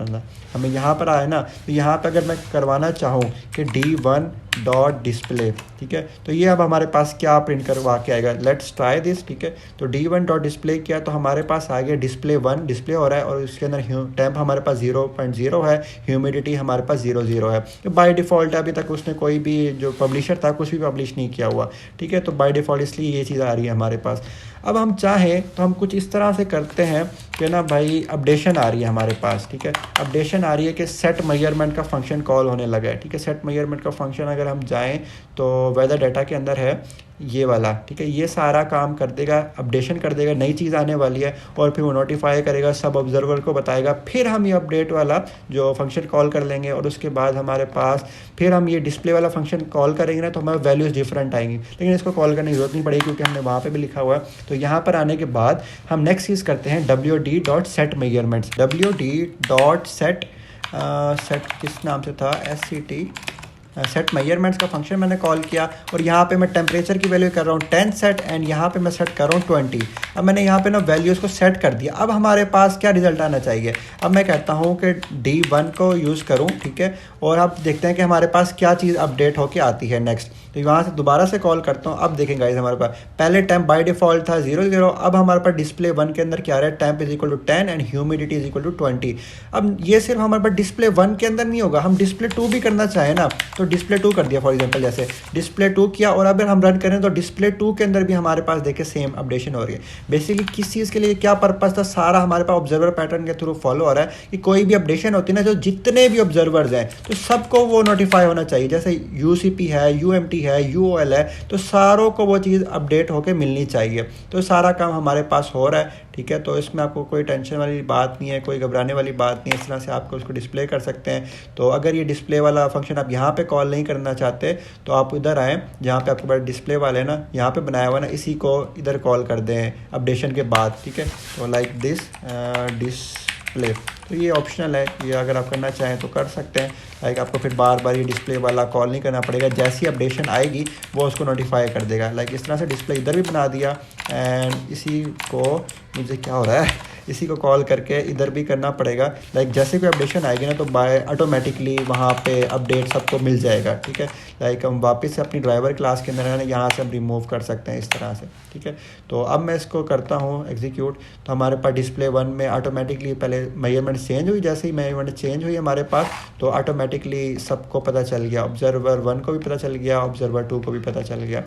आना हमें यहाँ पर आए ना, तो यहाँ पर अगर मैं करवाना चाहूँ कि D1 डॉट डिस्प्ले, ठीक है, तो ये अब हमारे पास क्या प्रिंट करवा के आएगा, लेट्स ट्राई दिस, ठीक है। तो D1 डॉट डिस्प्ले किया तो हमारे पास आ गया डिस्प्ले 1 डिस्प्ले हो रहा है, और उसके अंदर टेम्प हमारे पास 0.0 है, ह्यूमिडिटी हमारे पास 0.0 है। तो बाय डिफ़ॉल्ट अभी तक उसने कोई भी जो पब्लिशर था कुछ भी पब्लिश नहीं किया हुआ, ठीक है। तो बाय डिफ़ॉल्ट इसलिए ये चीज़ आ रही है हमारे पास। अब हम चाहें तो हम कुछ इस तरह से करते हैं कि ना भाई अपडेशन आ रही है हमारे पास, ठीक है। अपडेशन आ रही है कि सेट मेजरमेंट का फंक्शन कॉल होने लगा है, ठीक है। सेट मेजरमेंट का फंक्शन अगर अगर हम जाएं तो वेदर डाटा के अंदर है ये वाला, ठीक है, ये सारा काम कर देगा, अपडेशन कर देगा, नई चीज़ आने वाली है और फिर वो नोटिफाई करेगा, सब ऑब्जर्वर को बताएगा, फिर हम ये अपडेट वाला जो फंक्शन कॉल कर लेंगे और उसके बाद हमारे पास फिर हम ये डिस्प्ले वाला फंक्शन कॉल करेंगे ना तो हमारे वैल्यूज़ डिफरेंट आएंगी, लेकिन इसको कॉल करने की जरूरत नहीं पड़ेगी क्योंकि हमने वहाँ पर भी लिखा हुआ है। तो यहाँ पर आने के बाद हम नेक्स्ट चीज़ करते हैं wd.setMeasurements। wd.set सेट किस नाम से था, SCT सेट मेजरमेंट्स का फंक्शन मैंने कॉल किया और यहाँ पे मैं टेम्परेचर की वैल्यू कर रहा हूँ 10 सेट एंड यहाँ पे मैं सेट कर रहा हूँ 20। अब मैंने यहाँ पे ना वैल्यूज़ को सेट कर दिया। अब हमारे पास क्या रिजल्ट आना चाहिए, अब मैं कहता हूँ कि D1 को यूज़ करूँ, ठीक है, और अब देखते हैं कि हमारे पास क्या चीज़ अपडेट होके आती है नेक्स्ट। तो यहाँ से दोबारा से कॉल करता हूँ। अब देखें गाइस, हमारे पास पहले टेम्प बाय डिफ़ॉल्ट था 00, अब हमारे पास डिस्प्ले 1 के अंदर क्या आ रहा है, temp is equal to 10 and humidity is equal to 20। अब ये सिर्फ हमारे पास डिस्प्ले 1 के अंदर नहीं होगा, हम डिस्प्ले 2 भी करना चाहें ना तो डिस्प्ले 2 कर दिया फॉर एग्जांपल, जैसे डिस्प्ले 2 किया और अगर हम रन करें तो डिस्प्ले 2 के अंदर भी हमारे पास देखें सेम अपडेशन हो रही है। बेसिकली किस चीज़ के लिए क्या पर्पस था, सारा हमारे पास ऑब्जर्वर पैटर्न के थ्रू फॉलो हो रहा है कि कोई भी अपडेशन होती है ना, जो जितने भी ऑब्जर्वर्स हैं तो सबको वो नोटिफाई होना चाहिए। जैसे UCP है, UMT है, UOL है, तो सारों को वो चीज़ अपडेट होके मिलनी चाहिए। तो सारा काम हमारे पास हो रहा है, ठीक है। तो इसमें आपको कोई टेंशन वाली बात नहीं है, कोई घबराने वाली बात नहीं है, इस तरह से आपको उसको डिस्प्ले कर सकते हैं। तो अगर ये डिस्प्ले वाला फंक्शन आप यहाँ पे कॉल नहीं करना चाहते तो आप इधर आएँ, जहाँ पे आपके पास डिस्प्ले वाले है ना, यहाँ पे बनाया हुआ ना, इसी को इधर कॉल कर दें अपडेशन के बाद, ठीक है। तो लाइक दिस डिस्प्ले, तो ये ऑप्शनल है, ये अगर आप करना चाहें तो कर सकते हैं। लाइक आपको फिर बार बार ये डिस्प्ले वाला कॉल नहीं करना पड़ेगा, जैसी अपडेशन आएगी वो उसको नोटिफाई कर देगा। लाइक इस तरह से डिस्प्ले इधर भी बना दिया एंड इसी को, मुझे क्या हो रहा है, इसी को कॉल करके इधर भी करना पड़ेगा। लाइक जैसे कोई अपडेशन आएगी ना तो बाय ऑटोमेटिकली वहाँ पे अपडेट सबको मिल जाएगा, ठीक है। लाइक हम वापस से अपनी ड्राइवर क्लास के अंदर है ना, यहाँ से हम रिमूव कर सकते हैं इस तरह से, ठीक है। तो अब मैं इसको करता हूँ एग्जीक्यूट, तो हमारे पास डिस्प्ले 1 में ऑटोमेटिकली पहले मेजरमेंट चेंज हुई, जैसे ही मेजरमेंट चेंज हुई हमारे पास तो ऑटोमेटिकली सबको पता चल गया, ऑब्जर्वर 1 को भी पता चल गया, ऑब्जर्वर 2 को भी पता चल गया।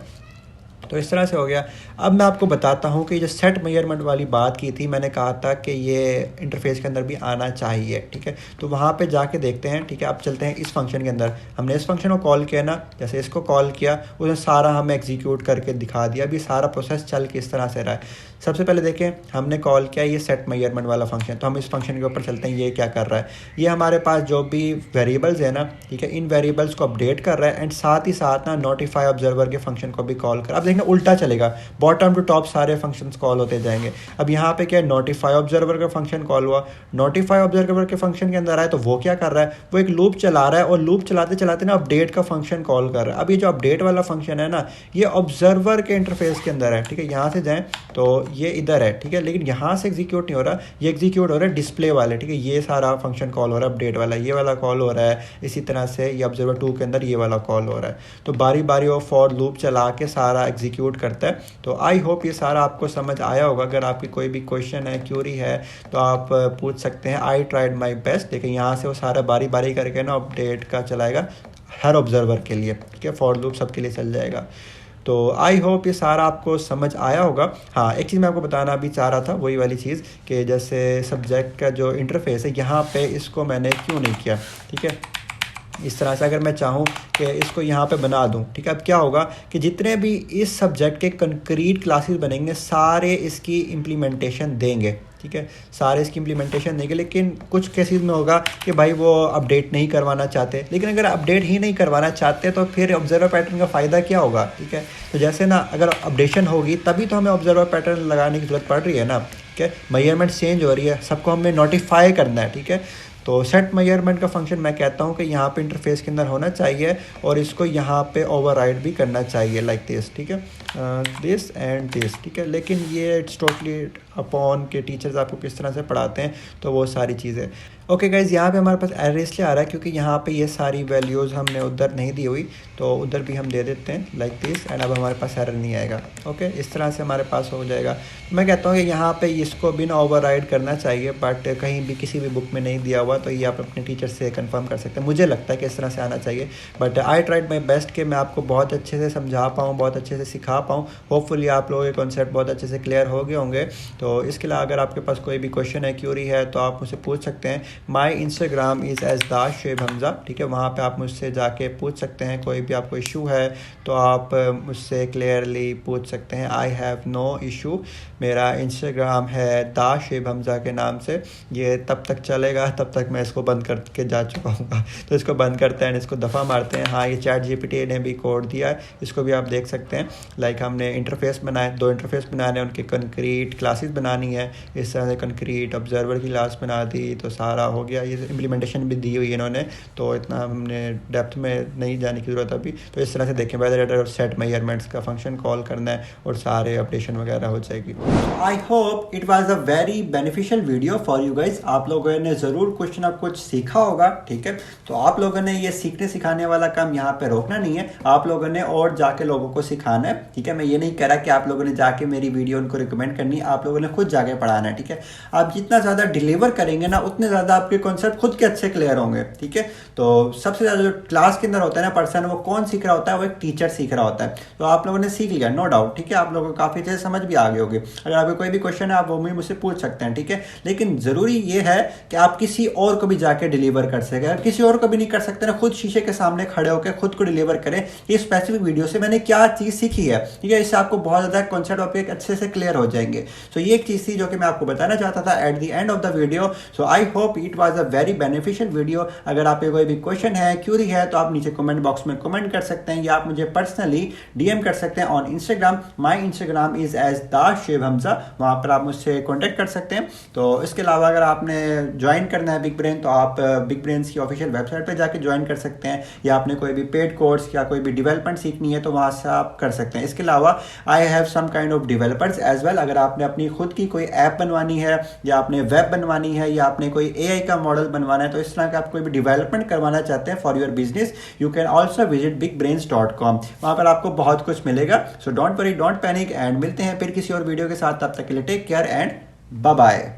तो इस तरह से हो गया। अब मैं आपको बताता हूँ कि जो सेट मेजरमेंट वाली बात की थी, मैंने कहा था कि ये इंटरफेस के अंदर भी आना चाहिए, ठीक है। तो वहाँ पे जाके देखते हैं, ठीक है। अब चलते हैं इस फंक्शन के अंदर, हमने इस फंक्शन को कॉल किया ना, जैसे इसको कॉल किया उसने सारा हमें एग्जीक्यूट करके दिखा दिया। अभी सारा प्रोसेस चल के इस तरह से रहा है। सबसे पहले देखें, हमने कॉल किया ये सेट मेजरमेंट वाला फंक्शन, तो हम इस फंक्शन के ऊपर चलते हैं, ये क्या कर रहा है। ये हमारे पास जो भी वेरिएबल्स है ना, ठीक है, इन वेरिएबल्स को अपडेट कर रहा है एंड साथ ही साथ ना नोटिफाई ऑब्जर्वर के फंक्शन को भी कॉल कर। अब देखना उल्टा चलेगा, बॉटम टू टॉप सारे फंक्शंस कॉल होते जाएंगे। अब यहाँ पे क्या है, नोटिफाई ऑब्जर्वर का फंक्शन कॉल हुआ, नोटिफाई ऑब्जर्वर के फंक्शन के अंदर आए तो वो क्या कर रहा है, वो एक लूप चला रहा है और लूप चलाते चलाते ना अपडेट का फंक्शन कॉल कर रहा है। अब ये जो अपडेट वाला फंक्शन है ना, ये ऑब्जर्वर के इंटरफेस के अंदर है, ठीक है। यहाँ से जाएँ तो ये इधर है, ठीक है, लेकिन यहाँ से एग्जीक्यूट नहीं हो रहा, ये एग्जीक्यूट हो रहा है डिस्प्ले वाले, ठीक है। ये सारा फंक्शन कॉल हो रहा है अपडेट वाला, ये वाला कॉल हो रहा है, इसी तरह से ये ऑब्जर्वर 2 के अंदर ये वाला कॉल हो रहा है। तो बारी बारी वो फॉर लूप चला के सारा एग्जीक्यूट करता है। तो आई होप ये सारा आपको समझ आया होगा। अगर आपकी कोई भी क्वेश्चन है, क्यूरी है तो आप पूछ सकते हैं। I tried my best. देखिए यहाँ से वो सारा बारी बारी करके ना अपडेट का चलाएगा हर ऑब्जर्वर के लिए, ठीक है। फॉर लूप सबके लिए चल जाएगा। तो आई होप ये सारा आपको समझ आया होगा। हाँ, एक चीज़ मैं आपको बताना भी चाह रहा था, वही वाली चीज़ कि जैसे सब्जेक्ट का जो इंटरफेस है यहाँ पे, इसको मैंने क्यों नहीं किया, ठीक है। इस तरह से अगर मैं चाहूँ कि इसको यहाँ पे बना दूँ, ठीक है। अब क्या होगा कि जितने भी इस सब्जेक्ट के कंक्रीट क्लासेस बनेंगे सारे इसकी इम्प्लीमेंटेशन देंगे, ठीक है, सारे इसकी इम्प्लीमेंटेशन देंगे। लेकिन कुछ केसेस में होगा कि भाई वो अपडेट नहीं करवाना चाहते, लेकिन अगर अपडेट ही नहीं करवाना चाहते तो फिर ऑब्जर्वर पैटर्न का फ़ायदा क्या होगा, ठीक है। तो जैसे ना अगर अपडेशन होगी तभी तो हमें ऑब्जर्वर पैटर्न लगाने की ज़रूरत पड़ रही है ना, ठीक है। मेजरमेंट चेंज हो रही है, सबको हमें नोटिफाई करना है, ठीक है। तो सेट मेजरमेंट का फंक्शन मैं कहता हूँ कि यहाँ पे इंटरफेस के अंदर होना चाहिए और इसको यहाँ पे ओवरराइड भी करना चाहिए लाइक दिस, ठीक है, दिस एंड दिस, ठीक है। लेकिन ये इट्स टोटली अपॉन के टीचर्स आपको किस तरह से पढ़ाते हैं, तो वो सारी चीज़ें। ओके गाइज, यहाँ पे हमारे पास एरर इसलिए आ रहा है क्योंकि यहाँ पे ये सारी वैल्यूज़ हमने उधर नहीं दी हुई, तो उधर भी हम दे देते हैं लाइक दिस एंड अब हमारे पास एरर नहीं आएगा। ओके, इस तरह से हमारे पास हो जाएगा। मैं कहता हूँ कि यहाँ पे इसको भी ना ओवरराइड करना चाहिए, बट कहीं भी किसी भी बुक में नहीं दिया हुआ, तो ये आप अपने टीचर से कंफर्म कर सकते हैं। मुझे लगता है कि इस तरह से आना चाहिए, but I tried my best कि मैं आपको बहुत अच्छे से समझा पाऊँ, बहुत अच्छे से सिखा पाऊँ। होपफुली आप लोगों के कॉन्सेप्ट बहुत अच्छे से क्लियर हो गए होंगे। तो इसके अलावा अगर आपके पास कोई भी क्वेश्चन है, क्यूरी है, तो आप मुझसे पूछ सकते हैं। My Instagram is as dash Shoaib Hamza, ठीक है। वहाँ पे आप मुझसे जाके पूछ सकते हैं, कोई भी आपको इशू है तो आप मुझसे क्लियरली पूछ सकते हैं। I have no issue. मेरा इंस्टाग्राम है दाश शुएब हमज़ा के नाम से। ये तब तक चलेगा तब तक मैं इसको बंद करके जा चुका हूँ। तो इसको बंद करते हैं, इसको दफ़ा मारते हैं। हाँ, ये ChatGPT ने भी कोड दिया है, इसको भी आप देख सकते हैं। लाइक हमने इंटरफेस बनाए, 2 इंटरफेस बनाने हैं, उनके कंक्रीट क्लासेस बनानी है। इस तरह से कंक्रीट ऑब्जर्वर की क्लास बना दी तो सारा हो गया। ये इम्प्लीमेंटेशन भी दी हुई है इन्होंने, तो इतना हमने डेप्थ में नहीं जाने की ज़रूरत अभी। तो इस तरह से देखें, वैलिडेटर और सेट मेजरमेंट्स का फंक्शन कॉल करना है और सारे अपडेशन वगैरह हो जाएगी। I hope it was a very beneficial video for you guys. आप लोगों ने ज़रूर कुछ ना कुछ सीखा होगा, ठीक है। तो आप लोगों ने ये सीखने सिखाने वाला काम यहाँ पे रोकना नहीं है, आप लोगों ने और जाके लोगों को सिखाना है, ठीक है। मैं ये नहीं कह रहा कि आप लोगों ने जाके मेरी वीडियो उनको रिकमेंड करनी है, आप लोगों ने खुद जाके पढ़ाना है, ठीक है। आप जितना ज़्यादा डिलीवर करेंगे ना, उतने ज़्यादा आपके कॉन्सेप्ट खुद के अच्छे क्लियर होंगे, ठीक है। तो सबसे ज़्यादा जो क्लास के अंदर होता है ना पर्सन, वो कौन सीख रहा होता है? वो एक टीचर सीख रहा होता है। तो आप लोगों ने सीख लिया, नो डाउट, ठीक है। आप लोगों को काफ़ी अच्छे से समझ भी आ गई होगी। अगर आपको कोई भी क्वेश्चन है आप वो भी मुझसे पूछ सकते हैं, ठीक है। लेकिन ज़रूरी ये है कि आप किसी और को भी जाके डिलीवर कर सकें। अगर किसी और को भी नहीं कर सकते ना, खुद शीशे के सामने खड़े होकर खुद को डिलीवर करें, ये स्पेसिफिक वीडियो से मैंने क्या चीज़ सीखी है, ठीक है। इससे आपको बहुत ज़्यादा कॉन्सेप्ट टॉपिक अच्छे से क्लियर हो जाएंगे। सो ये एक चीज़ थी जो कि मैं आपको बताना चाहता था at the end of the video. So I hope it was a very beneficial video. अगर आपके कोई भी क्वेश्चन है, क्यूरी है, तो आप नीचे कमेंट बॉक्स में कमेंट कर सकते हैं या आप मुझे पर्सनली DM कर सकते हैं on Instagram. My Instagram is S dash Shoaib Hamza, वहाँ पर आप मुझसे कॉन्टैक्ट कर सकते हैं। तो इसके अलावा अगर आपने ज्वाइन करना है बिग ब्रेन, तो आप बिग ब्रेन्स की ऑफिशियल वेबसाइट पर जाके ज्वाइन कर सकते हैं, या आपने कोई भी पेड कोर्स या कोई भी डेवलपमेंट सीखनी है तो वहाँ से आप कर सकते हैं। इसके अलावा I have some kind of developers as well. अगर आपने अपनी खुद की कोई ऐप बनवानी है, या आपने वेब बनवानी है, या आपने कोई AI का मॉडल बनवाना है, तो इस तरह का आप कोई भी डेवलपमेंट करवाना चाहते हैं for your business, you can also visit bigbrains.com। वहाँ पर आपको बहुत कुछ मिलेगा। सो don't worry, don't panic, and मिलते हैं फिर किसी और वीडियो के साथ। तब तक के लिए take care and bye bye.